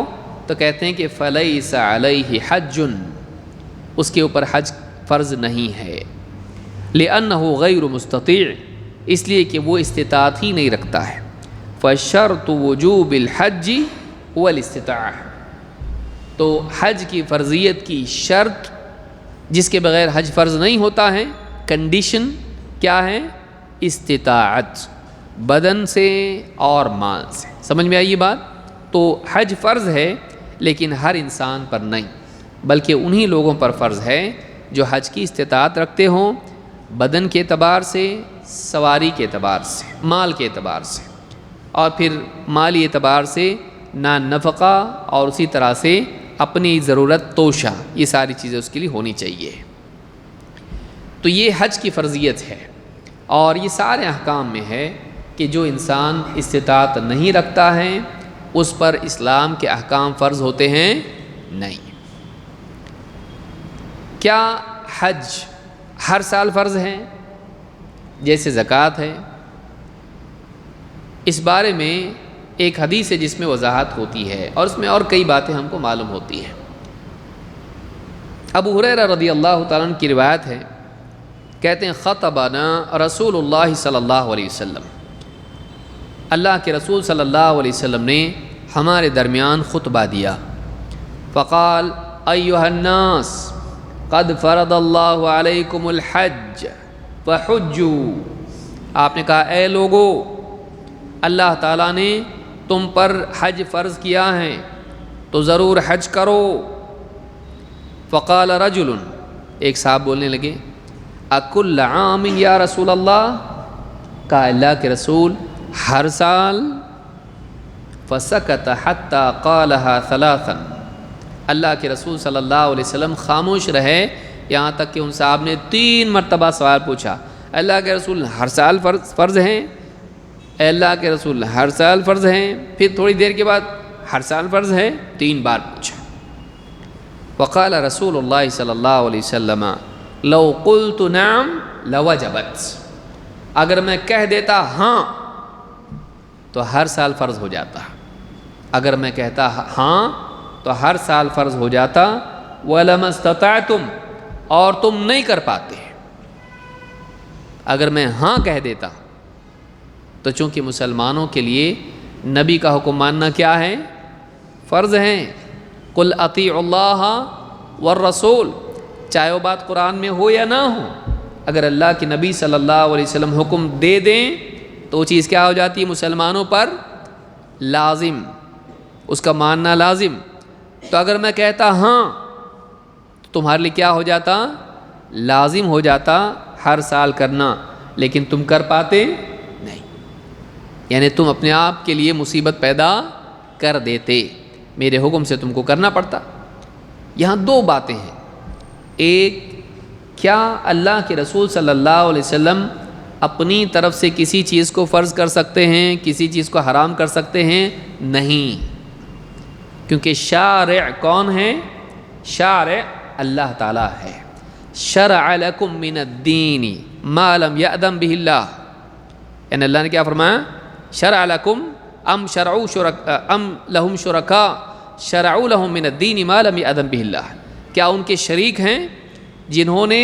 تو کہتے ہیں کہ فَلَيْسَ عَلَيْهِ حَجٌّ، اس کے اوپر حج فرض نہیں ہے، لِأَنَّهُ غَيْرُ مُسْتَطِيعٍ، اس لیے کہ وہ استطاعت ہی نہیں رکھتا ہے۔ فَشَرْطُ وُجُوبِ الْحَجِّ هُوَ الْاِسْتِطَاعَةُ، تو حج کی فرضیت کی شرط جس کے بغیر حج فرض نہیں ہوتا ہے، کنڈیشن کیا ہے؟ استطاعت، بدن سے اور مال سے۔ سمجھ میں آئی یہ بات؟ تو حج فرض ہے لیکن ہر انسان پر نہیں، بلکہ انہی لوگوں پر فرض ہے جو حج کی استطاعت رکھتے ہوں، بدن کے اعتبار سے، سواری کے اعتبار سے، مال کے اعتبار سے، اور پھر مالی اعتبار سے نہ نفقہ اور اسی طرح سے اپنی ضرورت توشہ، یہ ساری چیزیں اس کے لیے ہونی چاہیے۔ تو یہ حج کی فرضیت ہے، اور یہ سارے احکام میں ہے کہ جو انسان استطاعت نہیں رکھتا ہے اس پر اسلام کے احکام فرض ہوتے ہیں نہیں۔ کیا حج ہر سال فرض ہے جیسے زکوٰۃ ہے؟ اس بارے میں ایک حدیث ہے جس میں وضاحت ہوتی ہے، اور اس میں اور کئی باتیں ہم کو معلوم ہوتی ہیں۔ ابو ہریرہ رضی اللہ تعالیٰ عنہ کی روایت ہے، کہتے ہیں خطبنا رسول اللہ صلی اللہ علیہ وسلم، اللہ کے رسول صلی اللہ علیہ وسلم نے ہمارے درمیان خطبہ دیا۔ فقال ایھا الناس قد فرض اللہ علیکم الحج فحجوا، آپ نے کہا اے لوگو، اللہ تعالیٰ نے تم پر حج فرض کیا ہے تو ضرور حج کرو۔ فقال رجل، ایک صاحب بولنے لگے، اکل عام یا رسول اللہ، کہا اللہ کے رسول ہر سال؟ فسکت حتی قالها ثلاثا، اللہ کے رسول صلی اللہ علیہ وسلم خاموش رہے یہاں تک کہ ان صاحب نے 3 مرتبہ سوال پوچھا، اللہ کے رسول ہر سال فرض ہیں؟ اے اللہ کے رسول ہر سال فرض ہیں؟ پھر تھوڑی دیر کے بعد ہر سال فرض ہے، 3 بار پوچھا۔ وقال رسول اللہ صلی اللہ علیہ وسلم لو قلت نعم لوجبت، اگر میں کہہ دیتا ہاں تو ہر سال فرض ہو جاتا، اگر میں کہتا ہاں تو ہر سال فرض ہو جاتا۔ وَلَمَا اسْتَطَعْتُمْ، اور تم نہیں کر پاتے۔ اگر میں ہاں کہہ دیتا تو چونکہ مسلمانوں کے لیے نبی کا حکم ماننا کیا ہے؟ فرض ہے۔ قُلْ أَطِيعُوا اللَّهَ وَالرَّسُولَ، چاہے وہ بات قرآن میں ہو یا نہ ہو، اگر اللہ کے نبی صلی اللہ علیہ وسلم حکم دے دیں تو وہ چیز کیا ہو جاتی ہے؟ مسلمانوں پر لازم۔ اس کا ماننا لازم. تو اگر میں کہتا ہاں تو تمہارے لیے کیا ہو جاتا؟ لازم ہو جاتا ہر سال کرنا، لیکن تم کر پاتے نہیں. یعنی تم اپنے آپ کے لیے مصیبت پیدا کر دیتے، میرے حکم سے تم کو کرنا پڑتا. یہاں دو باتیں ہیں. ایک، کیا اللہ کے رسول صلی اللہ علیہ وسلم اپنی طرف سے کسی چیز کو فرض کر سکتے ہیں، کسی چیز کو حرام کر سکتے ہیں؟ نہیں، کیونکہ شارع کون ہے؟ شارع اللہ تعالیٰ ہے. شرع لکم من الدین ما لم یأذن بہ اللہ. یعنی اللہ نے کیا فرمایا؟ شرع لکم ام لہم شرکاء شرعوا لہم من الدین ما لم یأذن بہ اللہ. کیا ان کے شریک ہیں جنہوں نے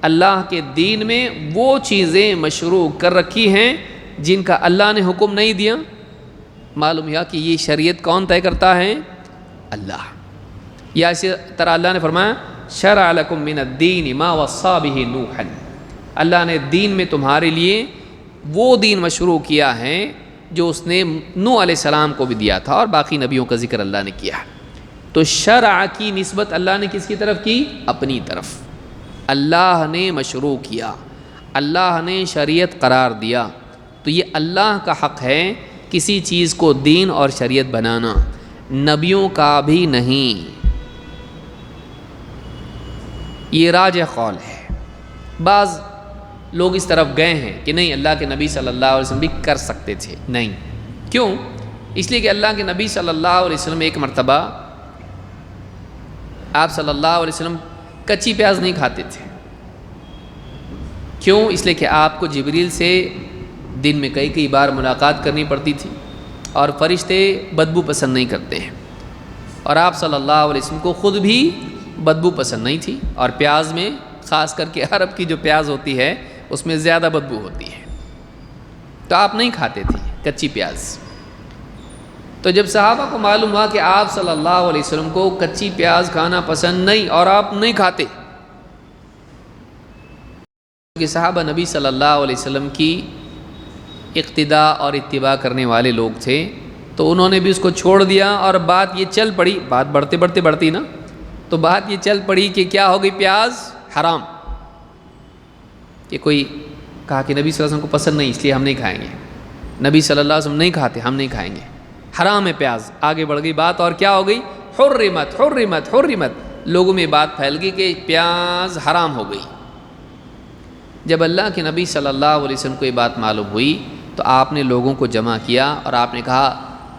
اللہ کے دین میں وہ چیزیں مشروع کر رکھی ہیں جن کا اللہ نے حکم نہیں دیا؟ معلوم ہوا کہ یہ شریعت کون طے کرتا ہے؟ اللہ. یا اسی طرح اللہ نے فرمایا شرع لکم من الدین ما وصی بہ نوحا. اللہ نے دین میں تمہارے لیے وہ دین مشروع کیا ہے جو اس نے نوح علیہ السلام کو بھی دیا تھا، اور باقی نبیوں کا ذکر اللہ نے کیا. تو شرع کی نسبت اللہ نے کس کی طرف کی؟ اپنی طرف. اللہ نے مشروع کیا، اللہ نے شریعت قرار دیا. تو یہ اللہ کا حق ہے کسی چیز کو دین اور شریعت بنانا، نبیوں کا بھی نہیں. یہ راجح قول ہے. بعض لوگ اس طرف گئے ہیں کہ نہیں، اللہ کے نبی صلی اللہ علیہ وسلم بھی کر سکتے تھے. نہیں. کیوں؟ اس لیے کہ اللہ کے نبی صلی اللہ علیہ وسلم ایک مرتبہ آپ صلی اللہ علیہ وسلم کچی پیاز نہیں کھاتے تھے. کیوں؟ اس لیے کہ آپ کو جبریل سے دن میں کئی بار ملاقات کرنی پڑتی تھی، اور فرشتے بدبو پسند نہیں کرتے ہیں، اور آپ صلی اللہ علیہ وسلم کو خود بھی بدبو پسند نہیں تھی. اور پیاز میں خاص کر کے عرب کی جو پیاز ہوتی ہے اس میں زیادہ بدبو ہوتی ہے، تو آپ نہیں کھاتے تھے کچی پیاز. تو جب صحابہ کو معلوم ہوا کہ آپ صلی اللہ علیہ وسلم کو کچی پیاز کھانا پسند نہیں اور آپ نہیں کھاتے، کہ صحابہ نبی صلی اللہ علیہ وسلم کی اقتداء اور اتباع کرنے والے لوگ تھے، تو انہوں نے بھی اس کو چھوڑ دیا. اور بات یہ چل پڑی، بات بڑھتے بڑھتی نا، تو بات یہ چل پڑی کہ کیا ہو گئی؟ پیاز حرام. کہ کوئی کہا کہ نبی صلی اللہ علیہ وسلم کو پسند نہیں، اس لیے ہم نہیں کھائیں گے. نبی صلی اللہ علیہ وسلم نہیں کھاتے، ہم نہیں کھائیں گے، حرام ہے پیاز. آگے بڑھ گئی بات، اور کیا ہو گئی؟ حرمت حرمت حرمت. لوگوں میں بات پھیل گئی کہ پیاز حرام ہو گئی. جب اللہ کے نبی صلی اللہ علیہ وسلم کو یہ بات معلوم ہوئی تو آپ نے لوگوں کو جمع کیا اور آپ نے کہا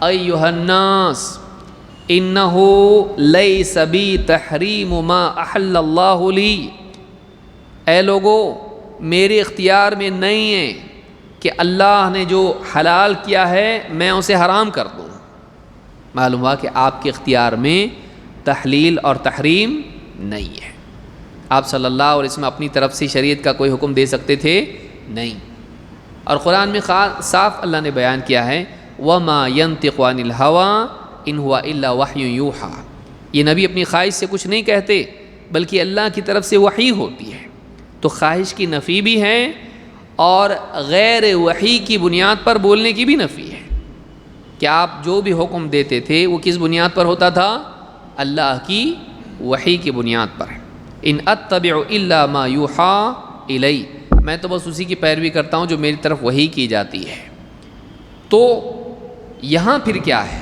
ایھا الناس انہ لیس بی تحریم ما احل اللہ لی. اے لوگو، میرے اختیار میں نہیں ہے کہ اللہ نے جو حلال کیا ہے میں اسے حرام کر دوں. معلوم ہوا کہ آپ کے اختیار میں تحلیل اور تحریم نہیں ہے. آپ صلی اللہ علیہ وسلم اپنی طرف سے شریعت کا کوئی حکم دے سکتے تھے؟ نہیں. اور قرآن میں صاف اللہ نے بیان کیا ہے وَمَا يَنطِقُ عَنِ الْهَوَىٰ إِنْ هُوَ إِلَّا وَحْيٌ يُوحَىٰ. یہ نبی اپنی خواہش سے کچھ نہیں کہتے بلکہ اللہ کی طرف سے وحی ہوتی ہے. تو خواہش کی نفی بھی ہے اور غیر وحی کی بنیاد پر بولنے کی بھی نفی ہے. کہ آپ جو بھی حکم دیتے تھے وہ کس بنیاد پر ہوتا تھا؟ اللہ کی وحی کی بنیاد پر. ان اتبع الا ما یوحى الی. میں تو بس اسی کی پیروی کرتا ہوں جو میری طرف وحی کی جاتی ہے. تو یہاں پھر کیا ہے؟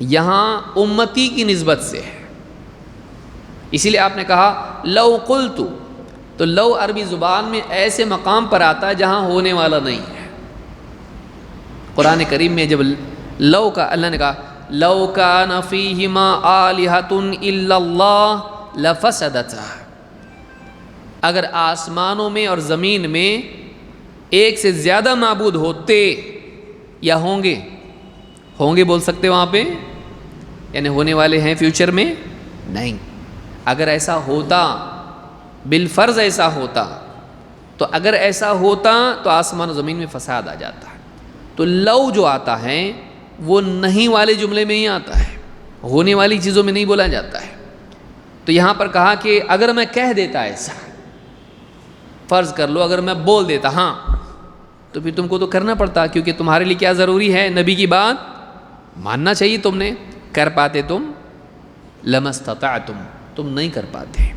یہاں امتی کی نسبت سے ہے. اسی لیے آپ نے کہا لو قلت. تو لو عربی زبان میں ایسے مقام پر آتا ہے جہاں ہونے والا نہیں ہے. قرآن کریم میں جب لو کا اللہ نے کہا لو کان فیہما آلہۃ الا اللہ لفسدتا. اگر آسمانوں میں اور زمین میں ایک سے زیادہ معبود ہوتے یا ہوں گے بول سکتے وہاں پہ؟ یعنی ہونے والے ہیں فیوچر میں؟ نہیں. اگر ایسا ہوتا، بالفرض ایسا ہوتا، تو اگر ایسا ہوتا تو آسمان و زمین میں فساد آ جاتا. تو لو جو آتا ہے وہ نہیں والے جملے میں ہی آتا ہے، ہونے والی چیزوں میں نہیں بولا جاتا ہے. تو یہاں پر کہا کہ اگر میں کہہ دیتا ایسا، فرض کر لو اگر میں بول دیتا ہاں، تو پھر تم کو تو کرنا پڑتا، کیونکہ تمہارے لیے کیا ضروری ہے؟ نبی کی بات ماننا چاہیے تم نے، کر پاتے تم، لما استطعتم، تم نہیں کر پاتے.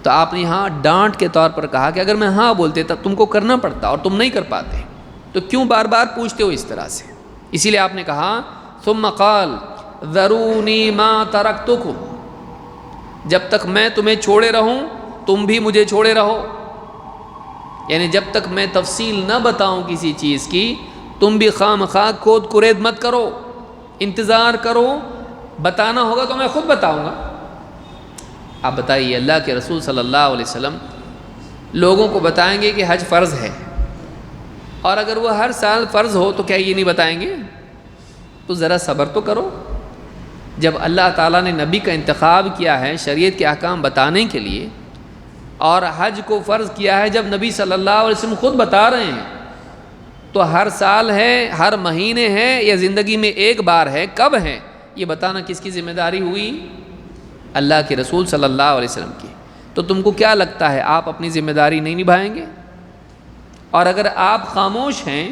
تو آپ نے یہاں ڈانٹ کے طور پر کہا کہ اگر میں ہاں بولتے تب تم کو کرنا پڑتا اور تم نہیں کر پاتے، تو کیوں بار بار پوچھتے ہو اس طرح سے؟ اسی لیے آپ نے کہا ثم قال ذرونی ما ترکتکم، جب تک میں تمہیں چھوڑے رہوں تم بھی مجھے چھوڑے رہو. یعنی جب تک میں تفصیل نہ بتاؤں کسی چیز کی، تم بھی خام خواہ کھود کرید مت کرو، انتظار کرو، بتانا ہوگا تو میں خود بتاؤں گا. آپ بتائیے، اللہ کے رسول صلی اللہ علیہ وسلم لوگوں کو بتائیں گے کہ حج فرض ہے، اور اگر وہ ہر سال فرض ہو تو کیا یہ نہیں بتائیں گے؟ تو ذرا صبر تو کرو. جب اللہ تعالیٰ نے نبی کا انتخاب کیا ہے شریعت کے احکام بتانے کے لیے، اور حج کو فرض کیا ہے جب نبی صلی اللہ علیہ وسلم خود بتا رہے ہیں، تو ہر سال ہے، ہر مہینے ہے، یا زندگی میں ایک بار ہے، کب ہے، یہ بتانا کس کی ذمہ داری ہوئی؟ اللہ کے رسول صلی اللہ علیہ وسلم کی. تو تم کو کیا لگتا ہے آپ اپنی ذمہ داری نہیں نبھائیں گے؟ اور اگر آپ خاموش ہیں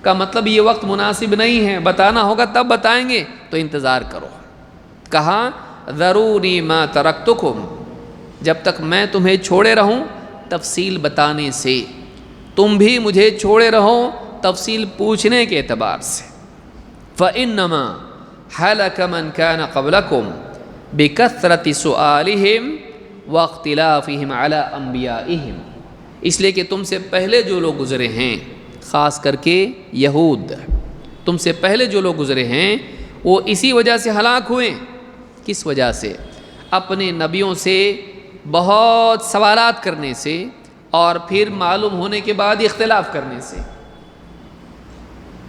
کا مطلب یہ وقت مناسب نہیں ہے، بتانا ہوگا تب بتائیں گے، تو انتظار کرو. کہا ذرونی ما ترکتکم، جب تک میں تمہیں چھوڑے رہوں تفصیل بتانے سے، تم بھی مجھے چھوڑے رہو تفصیل پوچھنے کے اعتبار سے. فإنما هلك من كان قبلكم بکثرت سؤالہم واختلافہم علی انبیائہم، اس لیے کہ تم سے پہلے جو لوگ گزرے ہیں، خاص کر کے یہود، تم سے پہلے جو لوگ گزرے ہیں وہ اسی وجہ سے ہلاک ہوئے. کس وجہ سے؟ اپنے نبیوں سے بہت سوالات کرنے سے، اور پھر معلوم ہونے کے بعد اختلاف کرنے سے.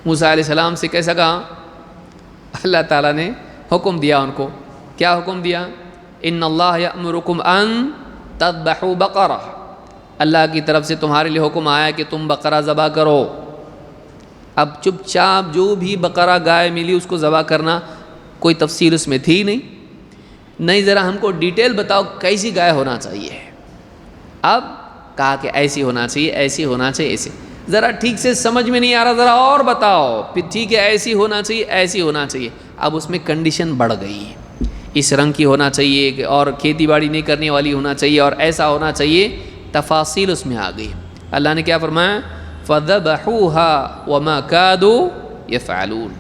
موسیٰ علیہ السلام سے کیسا کہا؟ اللہ تعالیٰ نے حکم دیا ان کو. کیا حکم دیا؟ ان اللہ یأمرکم ان تذبحوا بقرہ، اللہ کی طرف سے تمہارے لیے حکم آیا کہ تم بقرہ ذبح کرو. اب چپ چاپ جو بھی بقرہ گائے ملی اس کو ذبح کرنا، کوئی تفصیل اس میں تھی نہیں، ذرا ہم کو ڈیٹیل بتاؤ کیسی گائے ہونا چاہیے. اب کہا کہ ایسی ہونا چاہیے، ایسی ہونا چاہیے، ایسے. ذرا ٹھیک سے سمجھ میں نہیں آ رہا، ذرا اور بتاؤ. پھر ٹھیک ہے ایسی ہونا چاہیے، ایسی ہونا چاہیے. اب اس میں کنڈیشن بڑھ گئی، اس رنگ کی ہونا چاہیے، اور کھیتی باڑی نہیں کرنے والی ہونا چاہیے، اور ایسا ہونا چاہیے. تفاصیل اس میں آ گئی. اللہ نے کیا فرمایا؟ فَذَبَحُوهَا وَمَا كَادُوا يَفْعَلُونَ،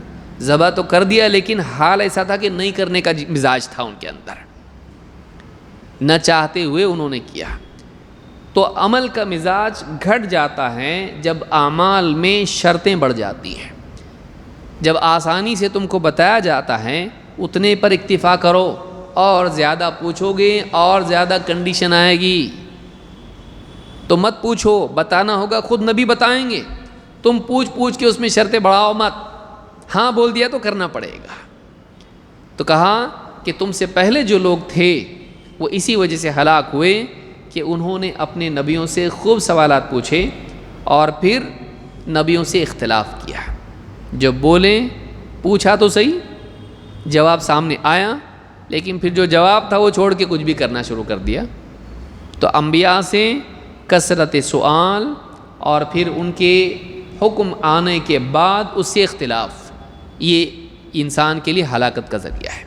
ذبح تو کر دیا لیکن حال ایسا تھا کہ نہیں کرنے کا مزاج تھا ان کے اندر، نہ چاہتے ہوئے انہوں نے کیا. تو عمل کا مزاج گھٹ جاتا ہے جب اعمال میں شرطیں بڑھ جاتی ہیں. جب آسانی سے تم کو بتایا جاتا ہے اتنے پر اکتفا کرو، اور زیادہ پوچھو گے اور زیادہ کنڈیشن آئے گی. تو مت پوچھو، بتانا ہوگا خود نبی بتائیں گے. تم پوچھ کے اس میں شرطیں بڑھاؤ مت. ہاں بول دیا تو کرنا پڑے گا. تو کہا کہ تم سے پہلے جو لوگ تھے وہ اسی وجہ سے ہلاک ہوئے کہ انہوں نے اپنے نبیوں سے خوب سوالات پوچھے اور پھر نبیوں سے اختلاف کیا. جب بولیں پوچھا تو صحیح، جواب سامنے آیا، لیکن پھر جو جواب تھا وہ چھوڑ کے کچھ بھی کرنا شروع کر دیا. تو انبیاء سے کثرت سوال اور پھر ان کے حکم آنے کے بعد اس سے اختلاف، یہ انسان کے لیے ہلاکت کا ذریعہ ہے.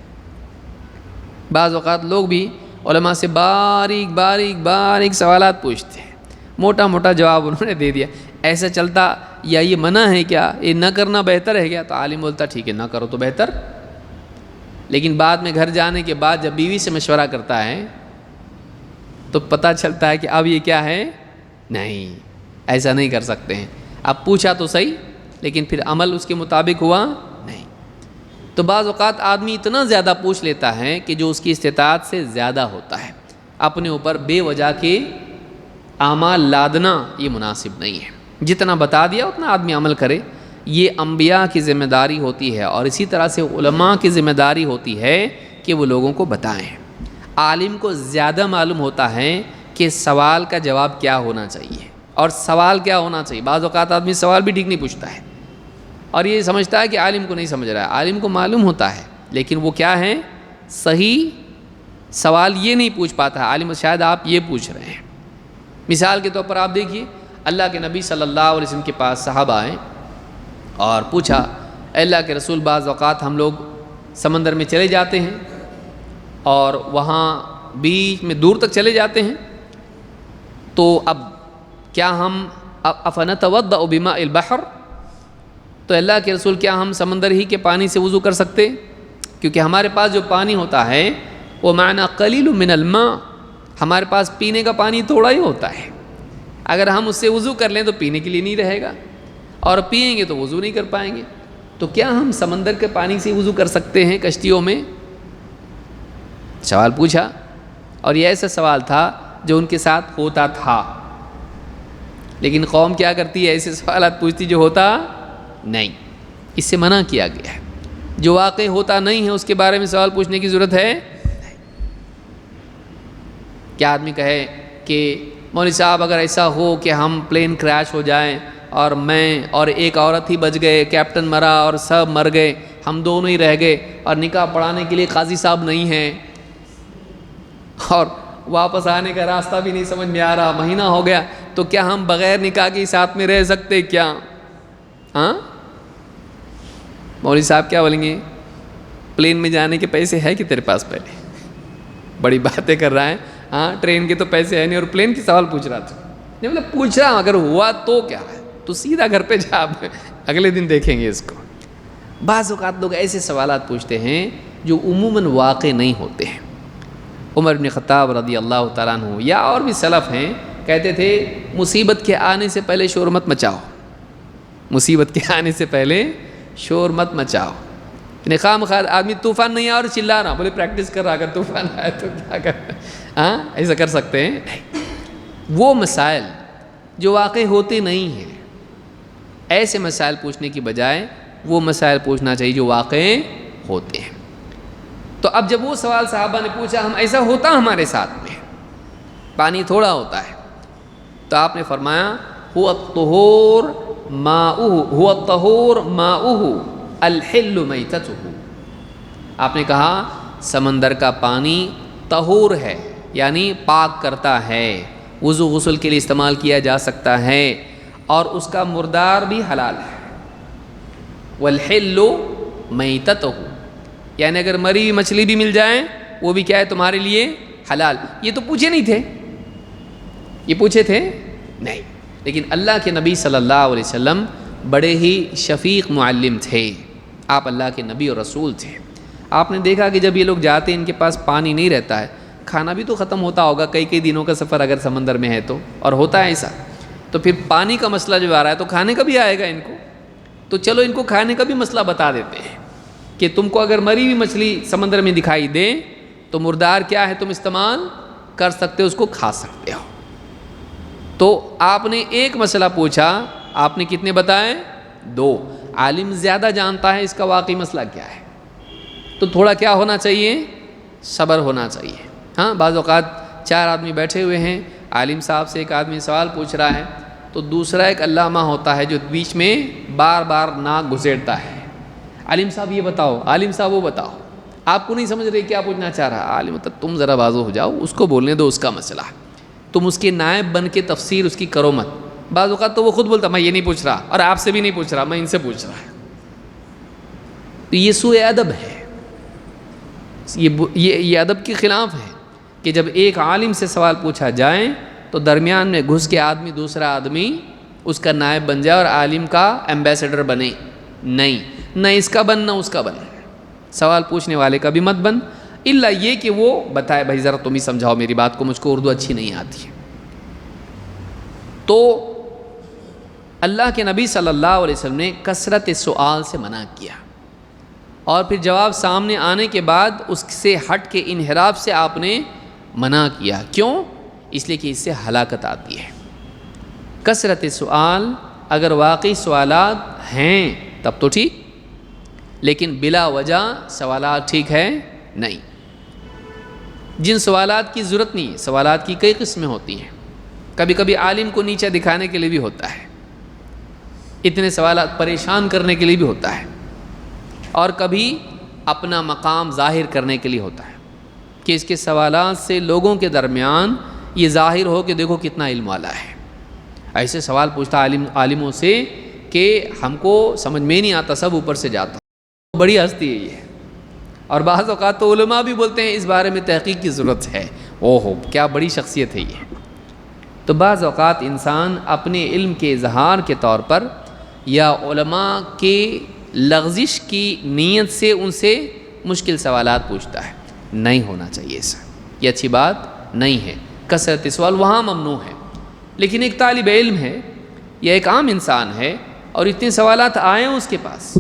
بعض اوقات لوگ بھی علماء سے باریک باریک باریک سوالات پوچھتے ہیں، موٹا موٹا جواب انہوں نے دے دیا. ایسا چلتا یا یہ منع ہے کیا، یہ نہ کرنا بہتر ہے کیا؟ تو عالم بولتا ٹھیک ہے نہ کرو تو بہتر. لیکن بعد میں گھر جانے کے بعد جب بیوی سے مشورہ کرتا ہے تو پتہ چلتا ہے کہ اب یہ کیا ہے، نہیں ایسا نہیں کر سکتے ہیں. اب پوچھا تو صحیح لیکن پھر عمل اس کے مطابق ہوا نہیں. تو بعض اوقات آدمی اتنا زیادہ پوچھ لیتا ہے کہ جو اس کی استطاعت سے زیادہ ہوتا ہے. اپنے اوپر بے وجہ کے اعمال لادنا یہ مناسب نہیں ہے. جتنا بتا دیا اتنا آدمی عمل کرے. یہ انبیاء کی ذمہ داری ہوتی ہے، اور اسی طرح سے علماء کی ذمہ داری ہوتی ہے کہ وہ لوگوں کو بتائیں. عالم کو زیادہ معلوم ہوتا ہے کہ سوال کا جواب کیا ہونا چاہیے اور سوال کیا ہونا چاہیے. بعض اوقات آدمی سوال بھی ٹھیک نہیں پوچھتا ہے اور یہ سمجھتا ہے کہ عالم کو نہیں سمجھ رہا ہے. عالم کو معلوم ہوتا ہے لیکن وہ کیا ہے، صحیح سوال یہ نہیں پوچھ پاتا ہے. عالم شاید آپ یہ پوچھ رہے ہیں. مثال کے طور پر آپ دیکھیے، اللہ کے نبی صلی اللہ علیہ وسلم کے پاس صحابہ آئے اور پوچھا اے اللہ کے رسول بعض اوقات ہم لوگ سمندر میں چلے جاتے ہیں اور وہاں بیچ میں دور تک چلے جاتے ہیں، تو اب کیا ہم افنتوضأ بماء البحر، تو اللہ کے رسول کیا ہم سمندر ہی کے پانی سے وضو کر سکتے؟ کیونکہ ہمارے پاس جو پانی ہوتا ہے وہ معنی قلیل من الماء، ہمارے پاس پینے کا پانی تھوڑا ہی ہوتا ہے، اگر ہم اس سے وضو کر لیں تو پینے کے لیے نہیں رہے گا، اور پئیں گے تو وضو نہیں کر پائیں گے، تو کیا ہم سمندر کے پانی سے وضو کر سکتے ہیں کشتیوں میں؟ سوال پوچھا، اور یہ ایسا سوال تھا جو ان کے ساتھ ہوتا تھا، لیکن قوم کیا کرتی ہے، ایسے سوالات پوچھتی جو ہوتا نہیں، اس سے منع کیا گیا ہے۔ جو واقع ہوتا نہیں ہے اس کے بارے میں سوال پوچھنے کی ضرورت ہے؟ کیا آدمی کہے کہ مولوی صاحب اگر ایسا ہو کہ ہم پلین کریش ہو جائیں اور میں اور ایک عورت ہی بچ گئے، کیپٹن مرا اور سب مر گئے، ہم دونوں ہی رہ گئے، اور نکاح پڑھانے کے لیے قاضی صاحب نہیں ہیں، اور واپس آنے کا راستہ بھی نہیں سمجھ میں آ رہا، مہینہ ہو گیا، تو کیا ہم بغیر نکاح کے ساتھ میں رہ سکتے کیا؟ ہاں مولوی صاحب کیا بولیں گے؟ پلین میں جانے کے پیسے ہے کہ تیرے پاس؟ پہلے بڑی باتیں کر رہا ہے، ہاں ٹرین کے تو پیسے ہے نہیں، اور پلین کے سوال پوچھ رہا تھا، نہیں مطلب پوچھ رہا ہوں اگر ہوا تو کیا ہے، تو سیدھا گھر پہ جا، اگلے دن دیکھیں گے اس کو۔ بعض اوقات لوگ ایسے سوالات پوچھتے ہیں جو عموماً واقع نہیں ہوتے ہیں۔ عمر بن خطاب رضی اللہ تعالیٰ عنہ یا اور بھی سلف ہیں، کہتے تھے مصیبت کے آنے سے پہلے شور مت مچاؤ، مصیبت کے آنے سے پہلے شور مت مچاؤ، خواہ مخواہ آدمی طوفان نہیں آیا اور چلا رہا، بولے پریکٹس کر رہا، اگر طوفان آئے تو کیا کر، ہاں ایسا کر سکتے ہیں؟ وہ مسائل جو واقع ہوتے نہیں ہیں، ایسے مسائل پوچھنے کی بجائے وہ مسائل پوچھنا چاہیے جو واقع ہوتے ہیں۔ تو اب جب وہ سوال صحابہ نے پوچھا، ہم ایسا ہوتا ہمارے ساتھ میں پانی تھوڑا ہوتا ہے، تو آپ نے فرمایا هو الطہور ماؤہ الحل میتتہ، آپ نے کہا سمندر کا پانی طہور ہے، یعنی پاک کرتا ہے، وضو غسل کے لیے استعمال کیا جا سکتا ہے، اور اس کا مردار بھی حلال ہے۔ والحل میتتہ، یعنی اگر مری ہوئی مچھلی بھی مل جائے وہ بھی کیا ہے تمہارے لیے حلال۔ یہ تو پوچھے نہیں تھے، یہ پوچھے تھے نہیں، لیکن اللہ کے نبی صلی اللہ علیہ وسلم بڑے ہی شفیق معلم تھے، آپ اللہ کے نبی اور رسول تھے۔ آپ نے دیکھا کہ جب یہ لوگ جاتے ہیں ان کے پاس پانی نہیں رہتا ہے، کھانا بھی تو ختم ہوتا ہوگا، کئی دنوں کا سفر اگر سمندر میں ہے تو، اور ہوتا ہے ایسا، تو پھر پانی کا مسئلہ جو آ رہا ہے تو کھانے کا بھی آئے گا ان کو، تو چلو ان کو کھانے کا بھی مسئلہ بتا دیتے ہیں کہ تم کو اگر مری ہوئی مچھلی سمندر میں دکھائی دے تو مردار کیا ہے تم استعمال کر سکتے ہو، اس کو کھا سکتے ہو۔ تو آپ نے ایک مسئلہ پوچھا، آپ نے کتنے بتائے؟ 2۔ عالم زیادہ جانتا ہے اس کا واقعی مسئلہ کیا ہے، تو تھوڑا کیا ہونا چاہیے؟ صبر ہونا چاہیے۔ ہاں بعض اوقات 4 آدمی بیٹھے ہوئے ہیں، عالم صاحب سے ایک آدمی سوال پوچھ رہا ہے، تو دوسرا ایک علامہ ہوتا ہے جو بیچ میں بار بار ناک گھسیٹتا ہے، عالم صاحب یہ بتاؤ، عالم صاحب وہ بتاؤ، آپ کو نہیں سمجھ رہے کیا پوچھنا چاہ رہا، عالم تم ذرا بازو ہو جاؤ، اس کو بولنے دو اس کا مسئلہ، تم اس کے نائب بن کے تفسیر اس کی کرو مت۔ بعض اوقات تو وہ خود بولتا میں یہ نہیں پوچھ رہا، اور آپ سے بھی نہیں پوچھ رہا، میں ان سے پوچھ رہا ہے، تو یہ سوء ادب ہے، یہ ادب کے خلاف ہے کہ جب ایک عالم سے سوال پوچھا جائے تو درمیان میں گھس کے آدمی دوسرا آدمی اس کا نائب بن جائے اور عالم کا ایمبیسڈر بنے، نہیں، نہ اس کا بن نہ اس کا بن، سوال پوچھنے والے کا بھی مت بن، الا یہ کہ وہ بتائے بھائی ذرا تم ہی سمجھاؤ میری بات کو، مجھ کو اردو اچھی نہیں آتی ہے۔ تو اللہ کے نبی صلی اللہ علیہ وسلم نے کثرت سوال سے منع کیا، اور پھر جواب سامنے آنے کے بعد اس سے ہٹ کے انحراف سے آپ نے منع کیا، کیوں؟ اس لیے کہ اس سے ہلاکت آتی ہے۔ کثرت سوال، اگر واقعی سوالات ہیں تب تو ٹھیک، لیکن بلا وجہ سوالات ٹھیک ہے نہیں۔ جن سوالات کی ضرورت نہیں، سوالات کی کئی قسمیں ہوتی ہیں، کبھی کبھی عالم کو نیچا دکھانے کے لیے بھی ہوتا ہے، اتنے سوالات پریشان کرنے کے لیے بھی ہوتا ہے، اور کبھی اپنا مقام ظاہر کرنے کے لیے ہوتا ہے کہ اس کے سوالات سے لوگوں کے درمیان یہ ظاہر ہو کہ دیکھو کتنا علم والا ہے۔ ایسے سوال پوچھتا عالموں سے کہ ہم کو سمجھ میں نہیں آتا، سب اوپر سے جاتا، بڑی ہستی ہے یہ. اور بعض اوقات تو علماء بھی بولتے ہیں اس بارے میں تحقیق کی ضرورت ہے. اوہو کیا بڑی شخصیت ہے یہ. تو بعض اوقات انسان اپنے علم کے اظہار کے طور پر یا علماء کے لغزش کی نیت سے ان سے مشکل سوالات پوچھتا ہے. نہیں ہونا چاہیے ایسا، یہ اچھی بات نہیں ہے. کثرت سوال وہاں ممنوع ہے، لیکن ایک طالب علم ہے یا ایک عام انسان ہے اور اتنے سوالات آئے ہیں اس کے پاس،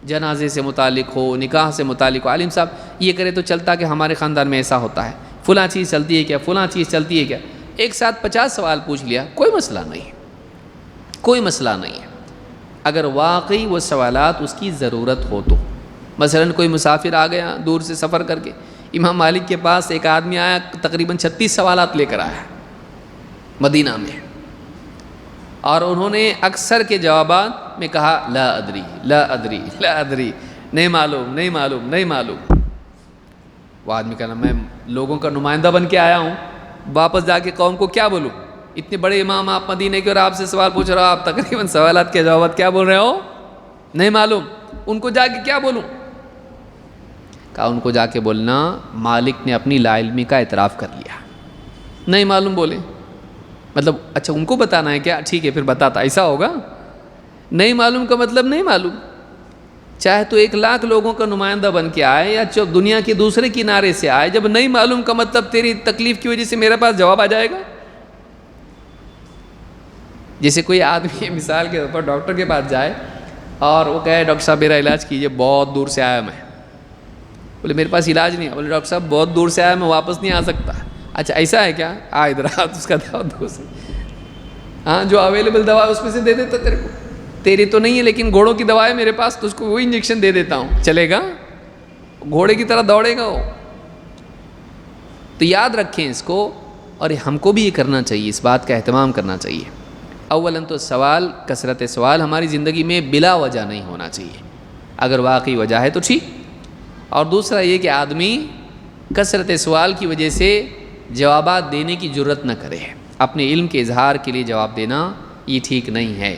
جنازے سے متعلق ہو، نکاح سے متعلق ہو، عالم صاحب یہ کرے تو چلتا کہ ہمارے خاندان میں ایسا ہوتا ہے، فلاں چیز چلتی ہے کیا، فلاں چیز چلتی ہے کیا. ایک ساتھ 50 سوال پوچھ لیا، کوئی مسئلہ نہیں، کوئی مسئلہ نہیں ہے. اگر واقعی وہ سوالات اس کی ضرورت ہو تو. مثلا کوئی مسافر آ گیا دور سے سفر کر کے، امام مالک کے پاس ایک آدمی آیا، تقریباً 36 سوالات لے کر آیا مدینہ میں، اور انہوں نے اکثر کے جوابات میں کہا لا ادری لا ادری لا ادری، نہیں معلوم نہیں معلوم نہیں معلوم. وہ آدمی کہنا میں لوگوں کا نمائندہ بن کے آیا ہوں، واپس جا کے قوم کو کیا بولوں؟ اتنے بڑے امام آپ مدینے کے اور آپ سے سوال پوچھ رہا ہو، آپ تقریباً سوالات کے جوابات کیا بول رہے ہو؟ نہیں معلوم. ان کو جا کے کیا بولوں؟ کہا ان کو جا کے بولنا مالک نے اپنی لا علمی کا اعتراف کر لیا، نہیں معلوم بولے. مطلب اچھا ان کو بتانا ہے کیا؟ ٹھیک ہے پھر بتاتا. ایسا ہوگا؟ نہیں معلوم کا مطلب نہیں معلوم. چاہے تو 1,00,000 لوگوں کا نمائندہ بن کے آئے یا دنیا کے دوسرے کنارے سے آئے، جب نہیں معلوم کا مطلب تیری تکلیف کی وجہ سے میرے پاس جواب آ جائے گا. جیسے کوئی آدمی مثال کے طور پر ڈاکٹر کے پاس جائے اور وہ کہے ڈاکٹر صاحب میرا علاج کیجیے، بہت دور سے آیا میں. بولے میرے پاس علاج نہیں ہے. بولے ڈاکٹر صاحب بہت دور سے آیا میں واپس نہیں آ سکتا. اچھا ایسا ہے کیا؟ ادھر اس کا دوا دوسری، ہاں جو اویلیبل دوا ہے اس میں سے دے دیتا تیرے کو. تیری تو نہیں ہے لیکن گھوڑوں کی دوا ہے میرے پاس، تو اس کو وہی انجیکشن دے دیتا ہوں، چلے گا؟ گھوڑے کی طرح دوڑے گا وہ. تو یاد رکھیں اس کو، اور ہم کو بھی یہ کرنا چاہیے، اس بات کا اہتمام کرنا چاہیے. اولاً تو سوال، کثرت سوال ہماری زندگی میں بلا وجہ نہیں ہونا چاہیے. اگر واقعی وجہ ہے تو ٹھیک. اور دوسرا یہ کہ آدمی کثرت سوال کی وجہ سے جوابات دینے کی جرت نہ کرے. اپنے علم کے اظہار کے لیے جواب دینا یہ ٹھیک نہیں ہے.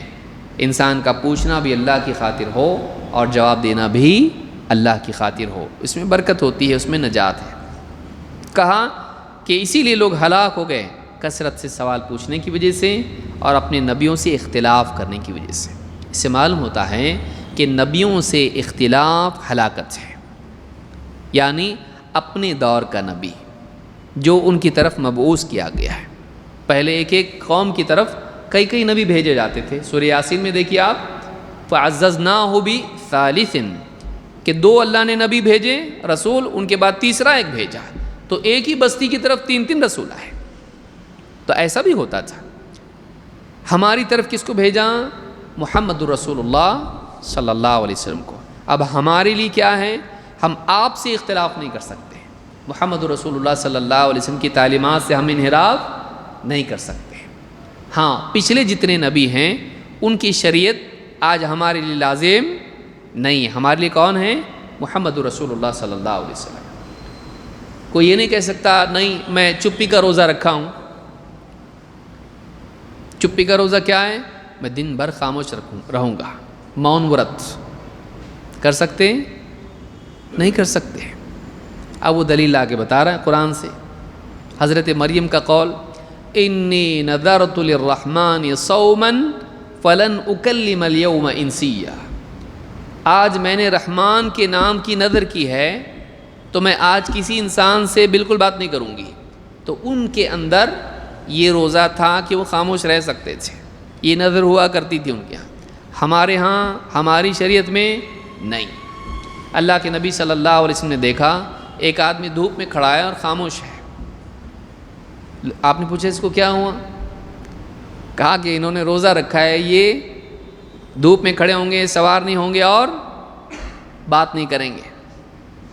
انسان کا پوچھنا بھی اللہ کی خاطر ہو اور جواب دینا بھی اللہ کی خاطر ہو، اس میں برکت ہوتی ہے، اس میں نجات ہے. کہا کہ اسی لیے لوگ ہلاک ہو گئے کثرت سے سوال پوچھنے کی وجہ سے اور اپنے نبیوں سے اختلاف کرنے کی وجہ سے. اس سے معلوم ہوتا ہے کہ نبیوں سے اختلاف ہلاکت ہے. یعنی اپنے دور کا نبی جو ان کی طرف مبعوث کیا گیا ہے. پہلے ایک ایک قوم کی طرف کئی نبی بھیجے جاتے تھے. سورہ یاسین میں دیکھیے آپ، فَعَزَّزْنَاهُ بِثَالِثٍ کہ 2 اللہ نے نبی بھیجے رسول، ان کے بعد تیسرا ایک بھیجا، تو ایک ہی بستی کی طرف 3 رسول آئے. تو ایسا بھی ہوتا تھا. ہماری طرف کس کو بھیجا؟ محمد الرسول اللہ صلی اللہ علیہ وسلم کو. اب ہمارے لیے کیا ہے؟ ہم آپ سے اختلاف نہیں کر سکتے. محمد رسول اللہ صلی اللہ علیہ وسلم کی تعلیمات سے ہم انحراف نہیں کر سکتے. ہاں پچھلے جتنے نبی ہیں ان کی شریعت آج ہمارے لیے لازم نہیں ہے. ہمارے لیے کون ہے؟ محمد رسول اللہ صلی اللہ علیہ وسلم. کوئی یہ نہیں کہہ سکتا نہیں میں چپی کا روزہ رکھا ہوں. چپی کا روزہ کیا ہے؟ میں دن بھر خاموش رہوں گا، مون ورت. کر سکتے ہیں؟ نہیں کر سکتے. اب وہ دلیل لا کے بتا رہا ہے قرآن سے. حضرت مریم کا قول، انی نذرت للرحمن صوما فلن اکلم اليوم انسیا. آج میں نے رحمان کے نام کی نذر کی ہے تو میں آج کسی انسان سے بالکل بات نہیں کروں گی. تو ان کے اندر یہ روزہ تھا کہ وہ خاموش رہ سکتے تھے، یہ نذر ہوا کرتی تھی ان کے ہاں. ہمارے ہاں ہماری شریعت میں نہیں. اللہ کے نبی صلی اللہ علیہ وسلم نے دیکھا ایک آدمی دھوپ میں کھڑا ہے اور خاموش ہے. آپ نے پوچھا اس کو کیا ہوا؟ کہا کہ انہوں نے روزہ رکھا ہے، یہ دھوپ میں کھڑے ہوں گے، سوار نہیں ہوں گے اور بات نہیں کریں گے.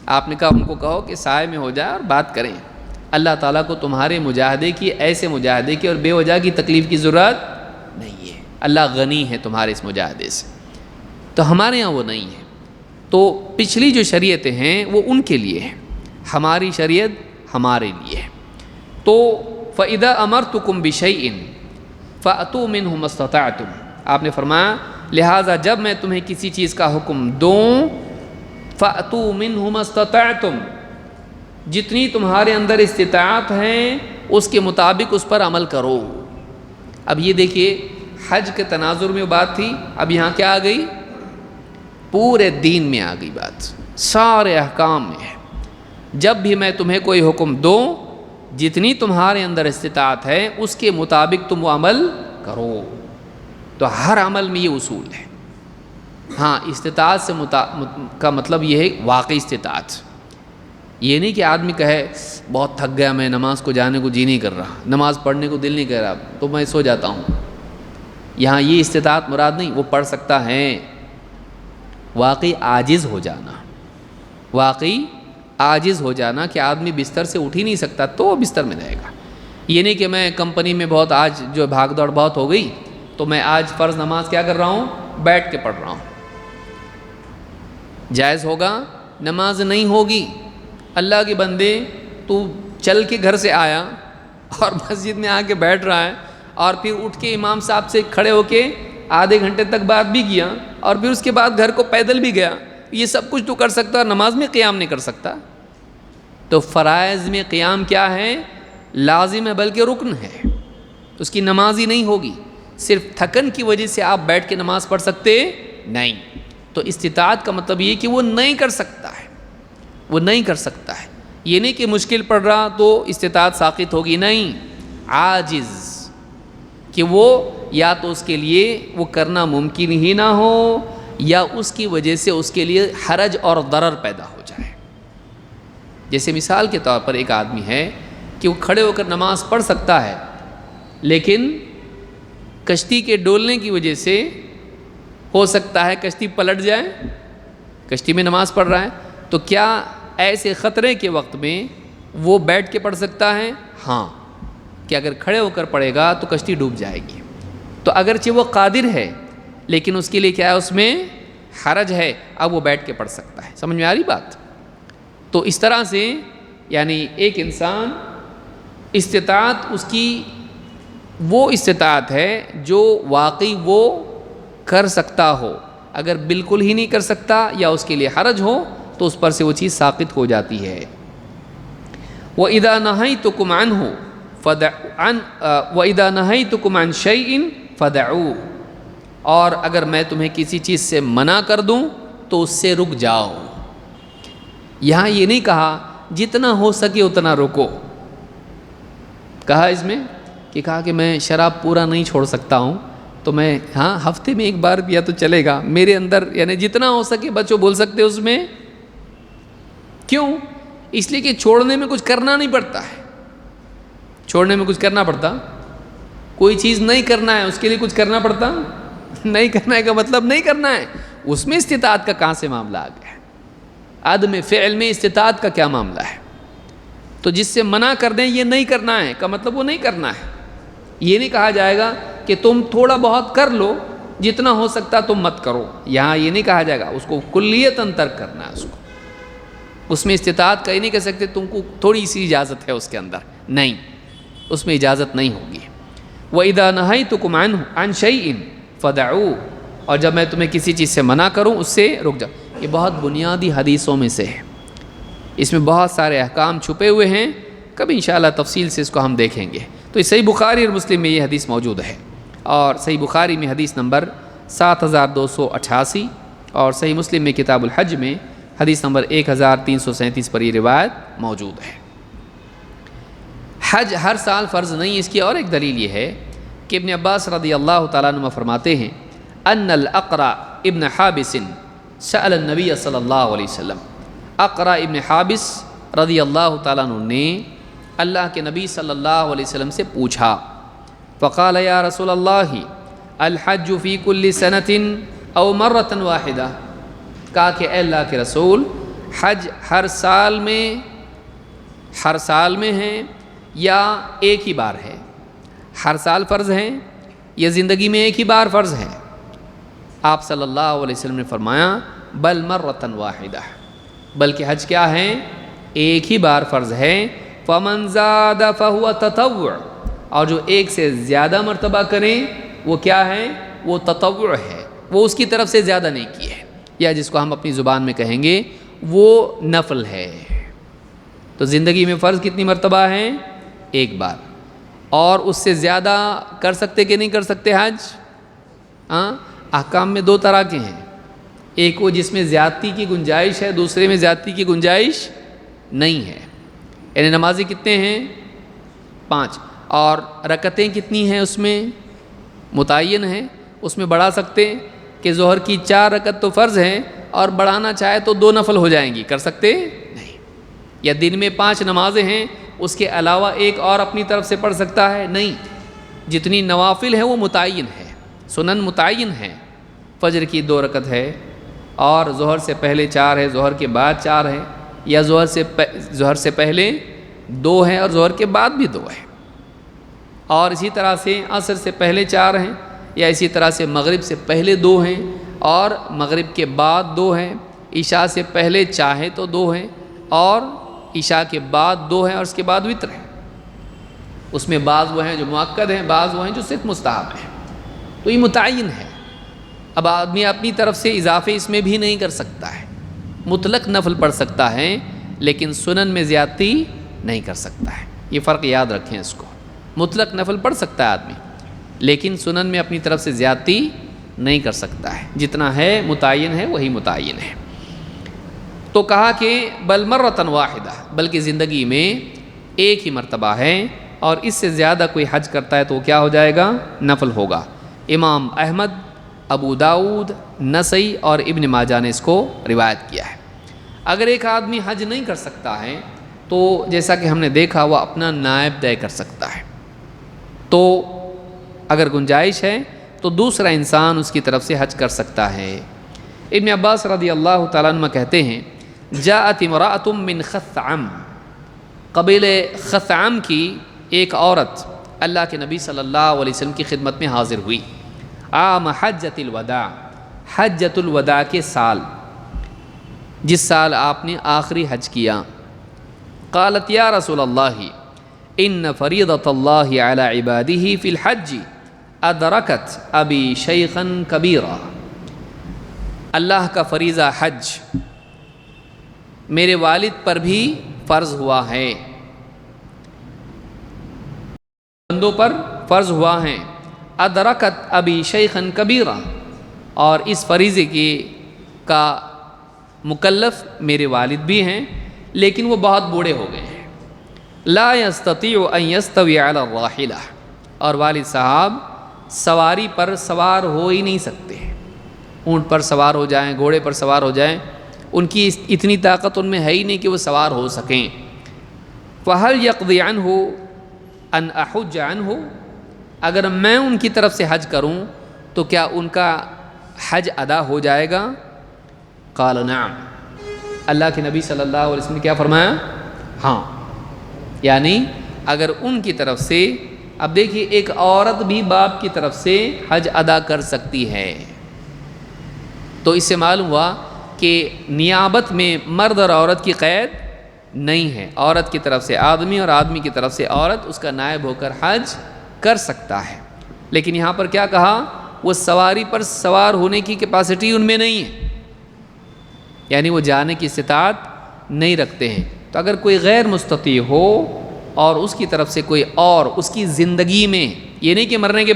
آپ نے کہا ان کو کہو کہ سائے میں ہو جائے اور بات کریں. اللہ تعالیٰ کو تمہارے مجاہدے کی، ایسے مجاہدے کی اور بے وجہ کی تکلیف کی ضرورت نہیں ہے. اللہ غنی ہے تمہارے اس مجاہدے سے. تو ہمارے ہاں وہ نہیں ہے. تو پچھلی جو شریعتیں ہیں وہ ان کے لیے ہیں، ہماری شریعت ہمارے لیے ہے. تو فَإِذَا أَمَرْتُكُمْ بِشَيْءٍ فَأْتُوا مِنْهُ مَا اسْتَطَعْتُمْ. آپ نے فرمایا لہٰذا جب میں تمہیں کسی چیز کا حکم دوں فَأْتُوا مِنْهُ مَا اسْتَطَعْتُمْ، جتنی تمہارے اندر استطاعت ہیں اس کے مطابق اس پر عمل کرو۔ اب یہ دیکھیے حج کے تناظر میں بات تھی، اب یہاں کیا آ گئی؟ پورے دین میں آ گئی بات، سارے احکام میں ہے۔ جب بھی میں تمہیں کوئی حکم دوں جتنی تمہارے اندر استطاعت ہے اس کے مطابق تم وہ عمل کرو۔ تو ہر عمل میں یہ اصول ہے۔ ہاں استطاعت سے کا مطلب یہ ہے واقعی استطاعت، یہ نہیں کہ آدمی کہے بہت تھک گیا میں نماز کو جانے کو جی نہیں کر رہا، نماز پڑھنے کو دل نہیں کر رہا تو میں سو جاتا ہوں۔ یہاں یہ استطاعت مراد نہیں، وہ پڑھ سکتا ہے، واقعی عاجز ہو جانا، واقعی عاجز ہو جانا کہ آدمی بستر سے اٹھ ہی نہیں سکتا تو وہ بستر میں رہے گا۔ یہ نہیں کہ میں کمپنی میں بہت آج جو بھاگ دوڑ بہت ہو گئی تو میں آج فرض نماز کیا کر رہا ہوں؟ بیٹھ کے پڑھ رہا ہوں۔ جائز ہوگا؟ نماز نہیں ہوگی۔ اللہ کے بندے تو چل کے گھر سے آیا اور مسجد میں آ کے بیٹھ رہا ہے اور پھر اٹھ کے امام صاحب سے کھڑے ہو کے آدھے گھنٹے تک بات بھی کیا اور پھر اس کے بعد گھر کو پیدل بھی گیا، یہ سب کچھ تو کر سکتا ہے، نماز میں قیام نہیں کر سکتا۔ تو فرائض میں قیام کیا ہے؟ لازم ہے بلکہ رکن ہے، اس کی نماز ہی نہیں ہوگی۔ صرف تھکن کی وجہ سے آپ بیٹھ کے نماز پڑھ سکتے نہیں۔ تو استطاعت کا مطلب یہ کہ وہ نہیں کر سکتا ہے، وہ نہیں کر سکتا ہے۔ یہ نہیں کہ مشکل پڑ رہا تو استطاعت ساقط ہوگی، نہیں، عاجز کہ وہ یا تو اس کے لیے وہ کرنا ممکن ہی نہ ہو یا اس کی وجہ سے اس کے لیے حرج اور ضرر پیدا ہو جائے۔ جیسے مثال کے طور پر ایک آدمی ہے کہ وہ کھڑے ہو کر نماز پڑھ سکتا ہے لیکن کشتی کے ڈولنے کی وجہ سے ہو سکتا ہے کشتی پلٹ جائے، کشتی میں نماز پڑھ رہا ہے، تو کیا ایسے خطرے کے وقت میں وہ بیٹھ کے پڑھ سکتا ہے؟ ہاں، کہ اگر کھڑے ہو کر پڑھے گا تو کشتی ڈوب جائے گی۔ تو اگرچہ وہ قادر ہے لیکن اس کے لیے کیا ہے؟ اس میں حرج ہے، اب وہ بیٹھ کے پڑھ سکتا ہے۔ سمجھ میں آ رہی بات؟ تو اس طرح سے یعنی ایک انسان استطاعت اس کی وہ استطاعت ہے جو واقعی وہ کر سکتا ہو، اگر بالکل ہی نہیں کر سکتا یا اس کے لیے حرج ہو تو اس پر سے وہ چیز ساقط ہو جاتی ہے۔ وَإِذَا نَهَيْتُكُمْ عَنْهُ وَإِذَا نَهَيْتُكُمْ عَنْ شَيْءٍ فَدَعُوهُ، اور اگر میں تمہیں کسی چیز سے منع کر دوں تو اس سے رک جاؤ۔ یہاں یہ نہیں کہا جتنا ہو سکے اتنا رکو، کہا اس میں کہ میں شراب پورا نہیں چھوڑ سکتا ہوں تو میں ہفتے میں ایک بار پیا تو چلے گا، میرے اندر یعنی جتنا ہو سکے بچوں بول سکتے اس میں۔ کیوں؟ اس لیے کہ چھوڑنے میں کچھ کرنا نہیں پڑتا ہے، چھوڑنے میں کچھ کرنا پڑتا، کوئی چیز نہیں کرنا ہے اس کے لیے کچھ کرنا پڑتا نہیں، کرنا ہے کا مطلب نہیں کرنا ہے، اس میں استطاعت کا کہاں سے معاملہ آ گیا ہے؟ عدم فعل میں استطاعت کا کیا معاملہ ہے؟ تو جس سے منع کر دیں یہ نہیں کرنا ہے کا مطلب وہ نہیں کرنا ہے۔ یہ نہیں کہا جائے گا کہ تم تھوڑا بہت کر لو، جتنا ہو سکتا تم مت کرو، یہاں یہ نہیں کہا جائے گا، اس کو کلیتاً ترک کرنا ہے۔ اس میں استطاعت کا ہی نہیں کہہ سکتے تم کو تھوڑی سی اجازت ہے اس کے اندر، نہیں، اس میں اجازت نہیں ہوگی۔ وَإِذَا نَهَيْتُكُمْ عَنْ شَيْءٍ فَدَعُوهُ، اور جب میں تمہیں کسی چیز سے منع کروں اس سے رک جاؤ۔ یہ بہت بنیادی حدیثوں میں سے ہے، اس میں بہت سارے احکام چھپے ہوئے ہیں، کبھی انشاءاللہ تفصیل سے اس کو ہم دیکھیں گے۔ تو صحیح بخاری اور مسلم میں یہ حدیث موجود ہے، اور صحیح بخاری میں حدیث نمبر 7288 اور صحیح مسلم میں کتاب الحج میں حدیث نمبر 1337 پر یہ روایت موجود ہے۔ حج ہر سال فرض نہیں، اس کی اور ایک دلیل یہ ہے کہ ابن عباس رضی اللہ تعالیٰ عنہ فرماتے ہیں ان الاقرع ابن حابس سأل النبی صلی اللہ علیہ وسلم، اقرع ابن حابس رضی اللہ تعالیٰ عنہ نے اللہ کے نبی صلی اللہ علیہ وسلم سے پوچھا، فقال یا رسول اللہ الحج فی کل سنۃ او مرۃ واحدہ، کہا کہ اے اللہ کے رسول حج ہر سال میں ہے یا ایک ہی بار ہے؟ ہر سال فرض ہے یا زندگی میں ایک ہی بار فرض ہے؟ آپ صلی اللہ علیہ وسلم نے فرمایا بل مرۃ واحدہ، بلکہ حج کیا ہے؟ ایک ہی بار فرض ہے۔ فمن زاد فہو تطوع، اور جو ایک سے زیادہ مرتبہ کریں وہ کیا ہے؟ وہ تطوع ہے، وہ اس کی طرف سے زیادہ نیکی ہے، یا جس کو ہم اپنی زبان میں کہیں گے وہ نفل ہے۔ تو زندگی میں فرض کتنی مرتبہ ہیں؟ ایک بار، اور اس سے زیادہ کر سکتے کہ نہیں کر سکتے حج؟ احکام میں دو طرح کے ہیں، ایک وہ جس میں زیادتی کی گنجائش ہے، دوسرے میں زیادتی کی گنجائش نہیں ہے۔ یعنی نمازی کتنے ہیں؟ 5، اور رکعتیں کتنی ہیں اس میں؟ متعین ہیں، اس میں بڑھا سکتے ہیں کہ ظہر کی 4 رکعت تو فرض ہیں اور بڑھانا چاہے تو 2 نفل ہو جائیں گی، کر سکتے نہیں۔ یا دن میں 5 نمازیں ہیں، اس کے علاوہ ایک اور اپنی طرف سے پڑھ سکتا ہے؟ نہیں، جتنی نوافل ہیں وہ متعین ہے، سنن متعین ہے۔ فجر کی 2 رکعت ہے، اور ظہر سے پہلے 4 ہے، ظہر کے بعد 4 ہے، یا ظہر سے پہلے 2 ہیں اور ظہر کے بعد بھی 2 ہے، اور اسی طرح سے عصر سے پہلے 4 ہیں، یا اسی طرح سے مغرب سے پہلے 2 ہیں اور مغرب کے بعد 2 ہیں، عشاء سے پہلے چاہے تو 2 ہیں اور عشاء کے بعد 2 ہیں، اور اس کے بعد وتر ہے۔ اس میں بعض وہ ہیں جو مؤکد ہیں، بعض وہ ہیں جو صرف مستحب ہیں۔ تو یہ متعین ہے۔ اب آدمی اپنی طرف سے اضافے اس میں بھی نہیں کر سکتا ہے، مطلق نفل پڑھ سکتا ہے لیکن سنن میں زیادتی نہیں کر سکتا ہے۔ یہ فرق یاد رکھیں اس کو، مطلق نفل پڑھ سکتا ہے آدمی لیکن سنن میں اپنی طرف سے زیادتی نہیں کر سکتا ہے، جتنا ہے متعین ہے وہی متعین ہے۔ تو کہا کہ بل مرتن واحدہ، بلکہ زندگی میں ایک ہی مرتبہ ہے، اور اس سے زیادہ کوئی حج کرتا ہے تو وہ کیا ہو جائے گا؟ نفل ہوگا۔ امام احمد، ابو داؤد، نسائی اور ابن ماجہ نے اس کو روایت کیا ہے۔ اگر ایک آدمی حج نہیں کر سکتا ہے تو جیسا کہ ہم نے دیکھا وہ اپنا نائب طے کر سکتا ہے، تو اگر گنجائش ہے تو دوسرا انسان اس کی طرف سے حج کر سکتا ہے۔ ابن عباس رضی اللہ تعالیٰ عنہ کہتے ہیں جاءت امرأۃ من خثعم، قبیلہ خثعم کی ایک عورت اللہ کے نبی صلی اللہ علیہ وسلم کی خدمت میں حاضر ہوئی، عام حجۃ الوداع، حجۃ الوداع کے سال، جس سال آپ نے آخری حج کیا۔ قالت یا رسول اللہ ان فریضۃ اللہ علی عبادہ فی الحج ادرکت ابی شیخا کبیرا، اللہ کا فریضہ حج میرے والد پر بھی فرض ہوا ہے، بندوں پر فرض ہوا ہے، ادرکت ابی شیخا کبیرا، اور اس فریضے کا مکلف میرے والد بھی ہیں لیکن وہ بہت بوڑھے ہو گئے ہیں، لا یستطیع ان یستوی علی الراحلہ، اور والد صاحب سواری پر سوار ہو ہی نہیں سکتے، اونٹ پر سوار ہو جائیں، گھوڑے پر سوار ہو جائیں، ان کی اتنی طاقت ان میں ہے ہی نہیں کہ وہ سوار ہو سکیں۔ فہل یقضی عنہ ان احج عنہ، اگر میں ان کی طرف سے حج کروں تو کیا ان کا حج ادا ہو جائے گا؟ قال نعم، اللہ کے نبی صلی اللہ علیہ وسلم نے کیا فرمایا؟ ہاں، یعنی اگر ان کی طرف سے، اب دیکھیے ایک عورت بھی باپ کی طرف سے حج ادا کر سکتی ہے، تو اس سے معلوم ہوا کہ نیابت میں مرد اور عورت کی قید نہیں ہے، عورت کی طرف سے آدمی اور آدمی کی طرف سے عورت اس کا نائب ہو کر حج کر سکتا ہے۔ لیکن یہاں پر کیا کہا؟ وہ سواری پر سوار ہونے کی کیپیسٹی ان میں نہیں ہے، یعنی وہ جانے کی استطاعت نہیں رکھتے ہیں۔ تو اگر کوئی غیر مستطیع ہو اور اس کی طرف سے کوئی اور اس کی زندگی میں، یہ نہیں کہ مرنے کے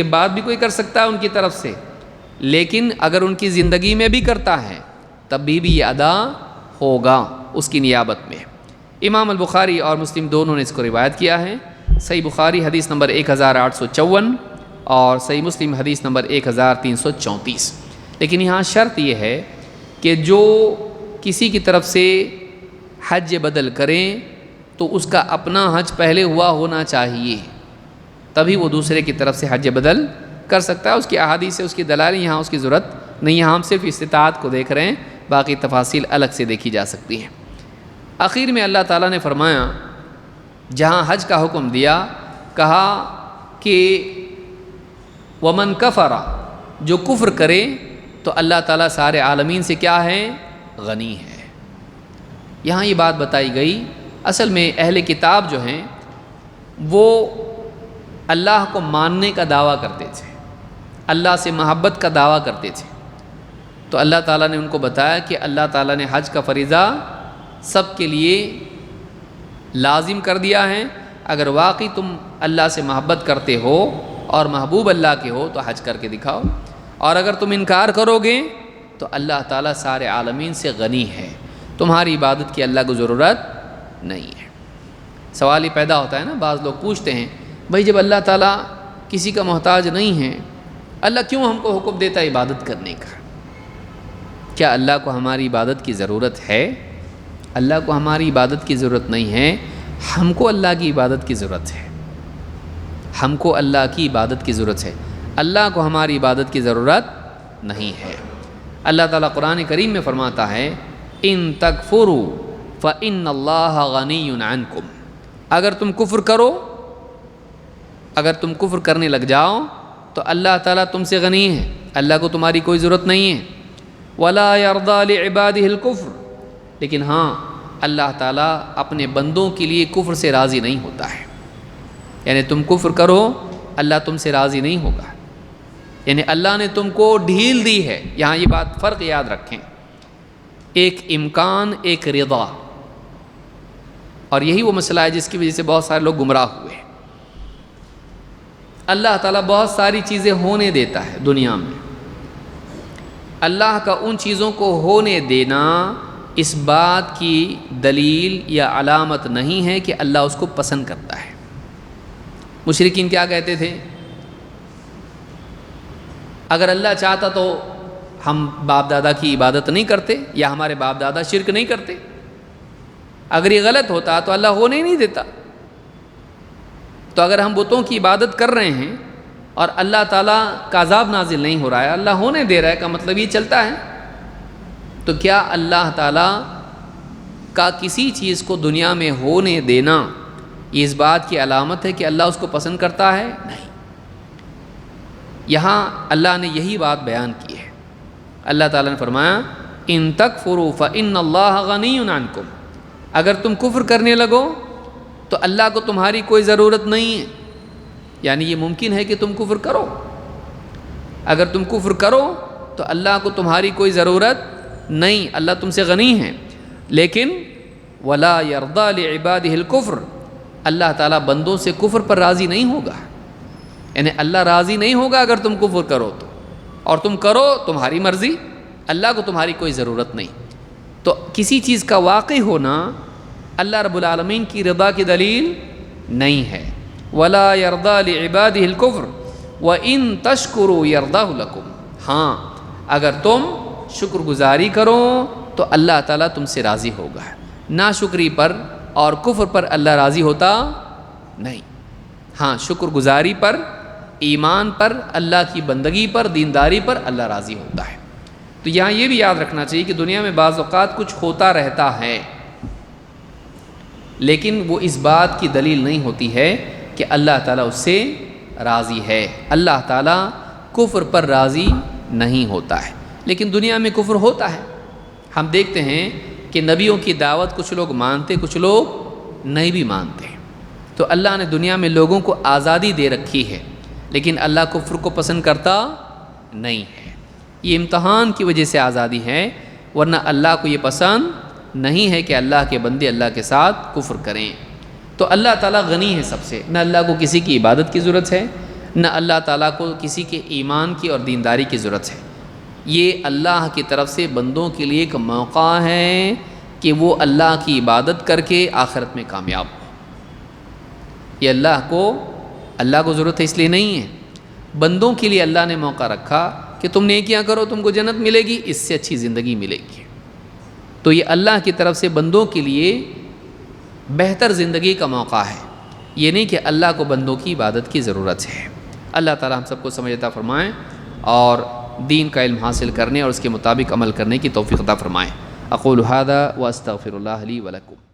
بعد بھی کوئی کر سکتا ہے ان کی طرف سے، لیکن اگر ان کی زندگی میں بھی کرتا ہے تب بھی یہ ادا ہوگا اس کی نیابت میں۔ امام البخاری اور مسلم دونوں نے اس کو روایت کیا ہے، صحیح بخاری حدیث نمبر 1854 اور صحیح مسلم حدیث نمبر 1334۔ لیکن یہاں شرط یہ ہے کہ جو کسی کی طرف سے حج بدل کریں تو اس کا اپنا حج پہلے ہوا ہونا چاہیے، تبھی وہ دوسرے کی طرف سے حج بدل کر سکتا ہے۔ اس کی احادیث سے اس کی دلائل یہاں اس کی ضرورت نہیں، یہاں ہم صرف استطاعت کو دیکھ رہے ہیں، باقی تفاصیل الگ سے دیکھی جا سکتی ہیں۔ آخر میں اللہ تعالیٰ نے فرمایا، جہاں حج کا حکم دیا، کہا کہ ومن کفر، جو کفر کرے تو اللہ تعالیٰ سارے عالمین سے کیا ہے؟ غنی ہے۔ یہاں یہ بات بتائی گئی، اصل میں اہل کتاب جو ہیں وہ اللہ کو ماننے کا دعویٰ کرتے تھے، اللہ سے محبت کا دعویٰ کرتے تھے، تو اللہ تعالیٰ نے ان کو بتایا کہ اللہ تعالیٰ نے حج کا فریضہ سب کے لیے لازم کر دیا ہے، اگر واقعی تم اللہ سے محبت کرتے ہو اور محبوب اللہ کے ہو تو حج کر کے دکھاؤ، اور اگر تم انکار کرو گے تو اللہ تعالیٰ سارے عالمین سے غنی ہے، تمہاری عبادت کی اللہ کو ضرورت نہیں ہے۔ سوال یہ پیدا ہوتا ہے نا، بعض لوگ پوچھتے ہیں بھائی جب اللہ تعالیٰ کسی کا محتاج نہیں ہے، اللہ کیوں ہم کو حکم دیتا ہے عبادت کرنے کا؟ کیا اللہ کو ہماری عبادت کی ضرورت ہے؟ اللہ کو ہماری عبادت کی ضرورت نہیں ہے، ہم کو اللہ کی عبادت کی ضرورت ہے، ہم کو اللہ کی عبادت کی ضرورت ہے، اللہ کو ہماری عبادت کی ضرورت نہیں ہے۔ اللہ تعالیٰ قرآن کریم میں فرماتا ہے ان تکفروا فإن اللہ غنی عنکم، اگر تم کفر کرو، اگر تم کفر کرنے لگ جاؤ تو اللہ تعالیٰ تم سے غنی ہے، اللہ کو تمہاری کوئی ضرورت نہیں ہے۔ ولا يرضى لعباده الكفر، لیکن ہاں اللہ تعالیٰ اپنے بندوں کے لیے کفر سے راضی نہیں ہوتا ہے، یعنی تم کفر کرو اللہ تم سے راضی نہیں ہوگا، یعنی اللہ نے تم کو ڈھیل دی ہے۔ یہاں یہ بات فرق یاد رکھیں، ایک امکان، ایک رضا، اور یہی وہ مسئلہ ہے جس کی وجہ سے بہت سارے لوگ گمراہ ہوئے۔ اللہ تعالیٰ بہت ساری چیزیں ہونے دیتا ہے دنیا میں، اللہ کا ان چیزوں کو ہونے دینا اس بات کی دلیل یا علامت نہیں ہے کہ اللہ اس کو پسند کرتا ہے۔ مشرکین کیا کہتے تھے؟ اگر اللہ چاہتا تو ہم باپ دادا کی عبادت نہیں کرتے، یا ہمارے باپ دادا شرک نہیں کرتے، اگر یہ غلط ہوتا تو اللہ ہونے ہی نہیں دیتا۔ تو اگر ہم بتوں کی عبادت کر رہے ہیں اور اللہ تعالیٰ کا عذاب نازل نہیں ہو رہا ہے، اللہ ہونے دے رہا ہے، کا مطلب یہ چلتا ہے، تو کیا اللہ تعالیٰ کا کسی چیز کو دنیا میں ہونے دینا یہ اس بات کی علامت ہے کہ اللہ اس کو پسند کرتا ہے؟ نہیں۔ یہاں اللہ نے یہی بات بیان کی ہے، اللہ تعالیٰ نے فرمایا ان تکفروا فإن اللہ غنی عنکم، اگر تم کفر کرنے لگو تو اللہ کو تمہاری کوئی ضرورت نہیں ہے، یعنی یہ ممکن ہے کہ تم کفر کرو، اگر تم کفر کرو تو اللہ کو تمہاری کوئی ضرورت نہیں، اللہ تم سے غنی ہے۔ لیکن ولا يرضى لعباده الكفر، اللہ تعالیٰ بندوں سے کفر پر راضی نہیں ہوگا، یعنی اللہ راضی نہیں ہوگا اگر تم کفر کرو تو، اور تم کرو تمہاری مرضی، اللہ کو تمہاری کوئی ضرورت نہیں۔ تو کسی چیز کا واقع ہونا اللہ رب العالمین کی رضا کی دلیل نہیں ہے۔ ولا يرضى لعباده الكفر وان تشکروا يرضه لكم، ہاں اگر تم شکر گزاری کرو تو اللہ تعالیٰ تم سے راضی ہوگا، ناشکری پر اور کفر پر اللہ راضی ہوتا نہیں، ہاں شکر گزاری پر، ایمان پر، اللہ کی بندگی پر، دینداری پر اللہ راضی ہوتا ہے۔ تو یہاں یہ بھی یاد رکھنا چاہیے کہ دنیا میں بعض اوقات کچھ ہوتا رہتا ہے، لیکن وہ اس بات کی دلیل نہیں ہوتی ہے کہ اللہ تعالیٰ اس سے راضی ہے۔ اللہ تعالیٰ کفر پر راضی نہیں ہوتا ہے، لیکن دنیا میں کفر ہوتا ہے۔ ہم دیکھتے ہیں کہ نبیوں کی دعوت کچھ لوگ مانتے، کچھ لوگ نہیں بھی مانتے، تو اللہ نے دنیا میں لوگوں کو آزادی دے رکھی ہے، لیکن اللہ کفر کو پسند کرتا نہیں ہے۔ یہ امتحان کی وجہ سے آزادی ہے، ورنہ اللہ کو یہ پسند نہیں ہے کہ اللہ کے بندے اللہ کے ساتھ کفر کریں۔ تو اللہ تعالیٰ غنی ہے سب سے، نہ اللہ کو کسی کی عبادت کی ضرورت ہے، نہ اللہ تعالیٰ کو کسی کے ایمان کی اور دینداری کی ضرورت ہے۔ یہ اللہ کی طرف سے بندوں کے لیے ایک موقع ہے کہ وہ اللہ کی عبادت کر کے آخرت میں کامیاب ہو۔ یہ اللہ کو ضرورت ہے اس لیے نہیں ہے، بندوں کے لیے اللہ نے موقع رکھا کہ تم نیکیاں کرو تم کو جنت ملے گی، اس سے اچھی زندگی ملے گی۔ تو یہ اللہ کی طرف سے بندوں کے لیے بہتر زندگی کا موقع ہے، یہ نہیں کہ اللہ کو بندوں کی عبادت کی ضرورت ہے۔ اللہ تعالی ہم سب کو سمجھ عطا فرمائیں اور دین کا علم حاصل کرنے اور اس کے مطابق عمل کرنے کی توفیق عطا فرمائیں۔ اقول ھذا واستغفر اللہ لی ولکم۔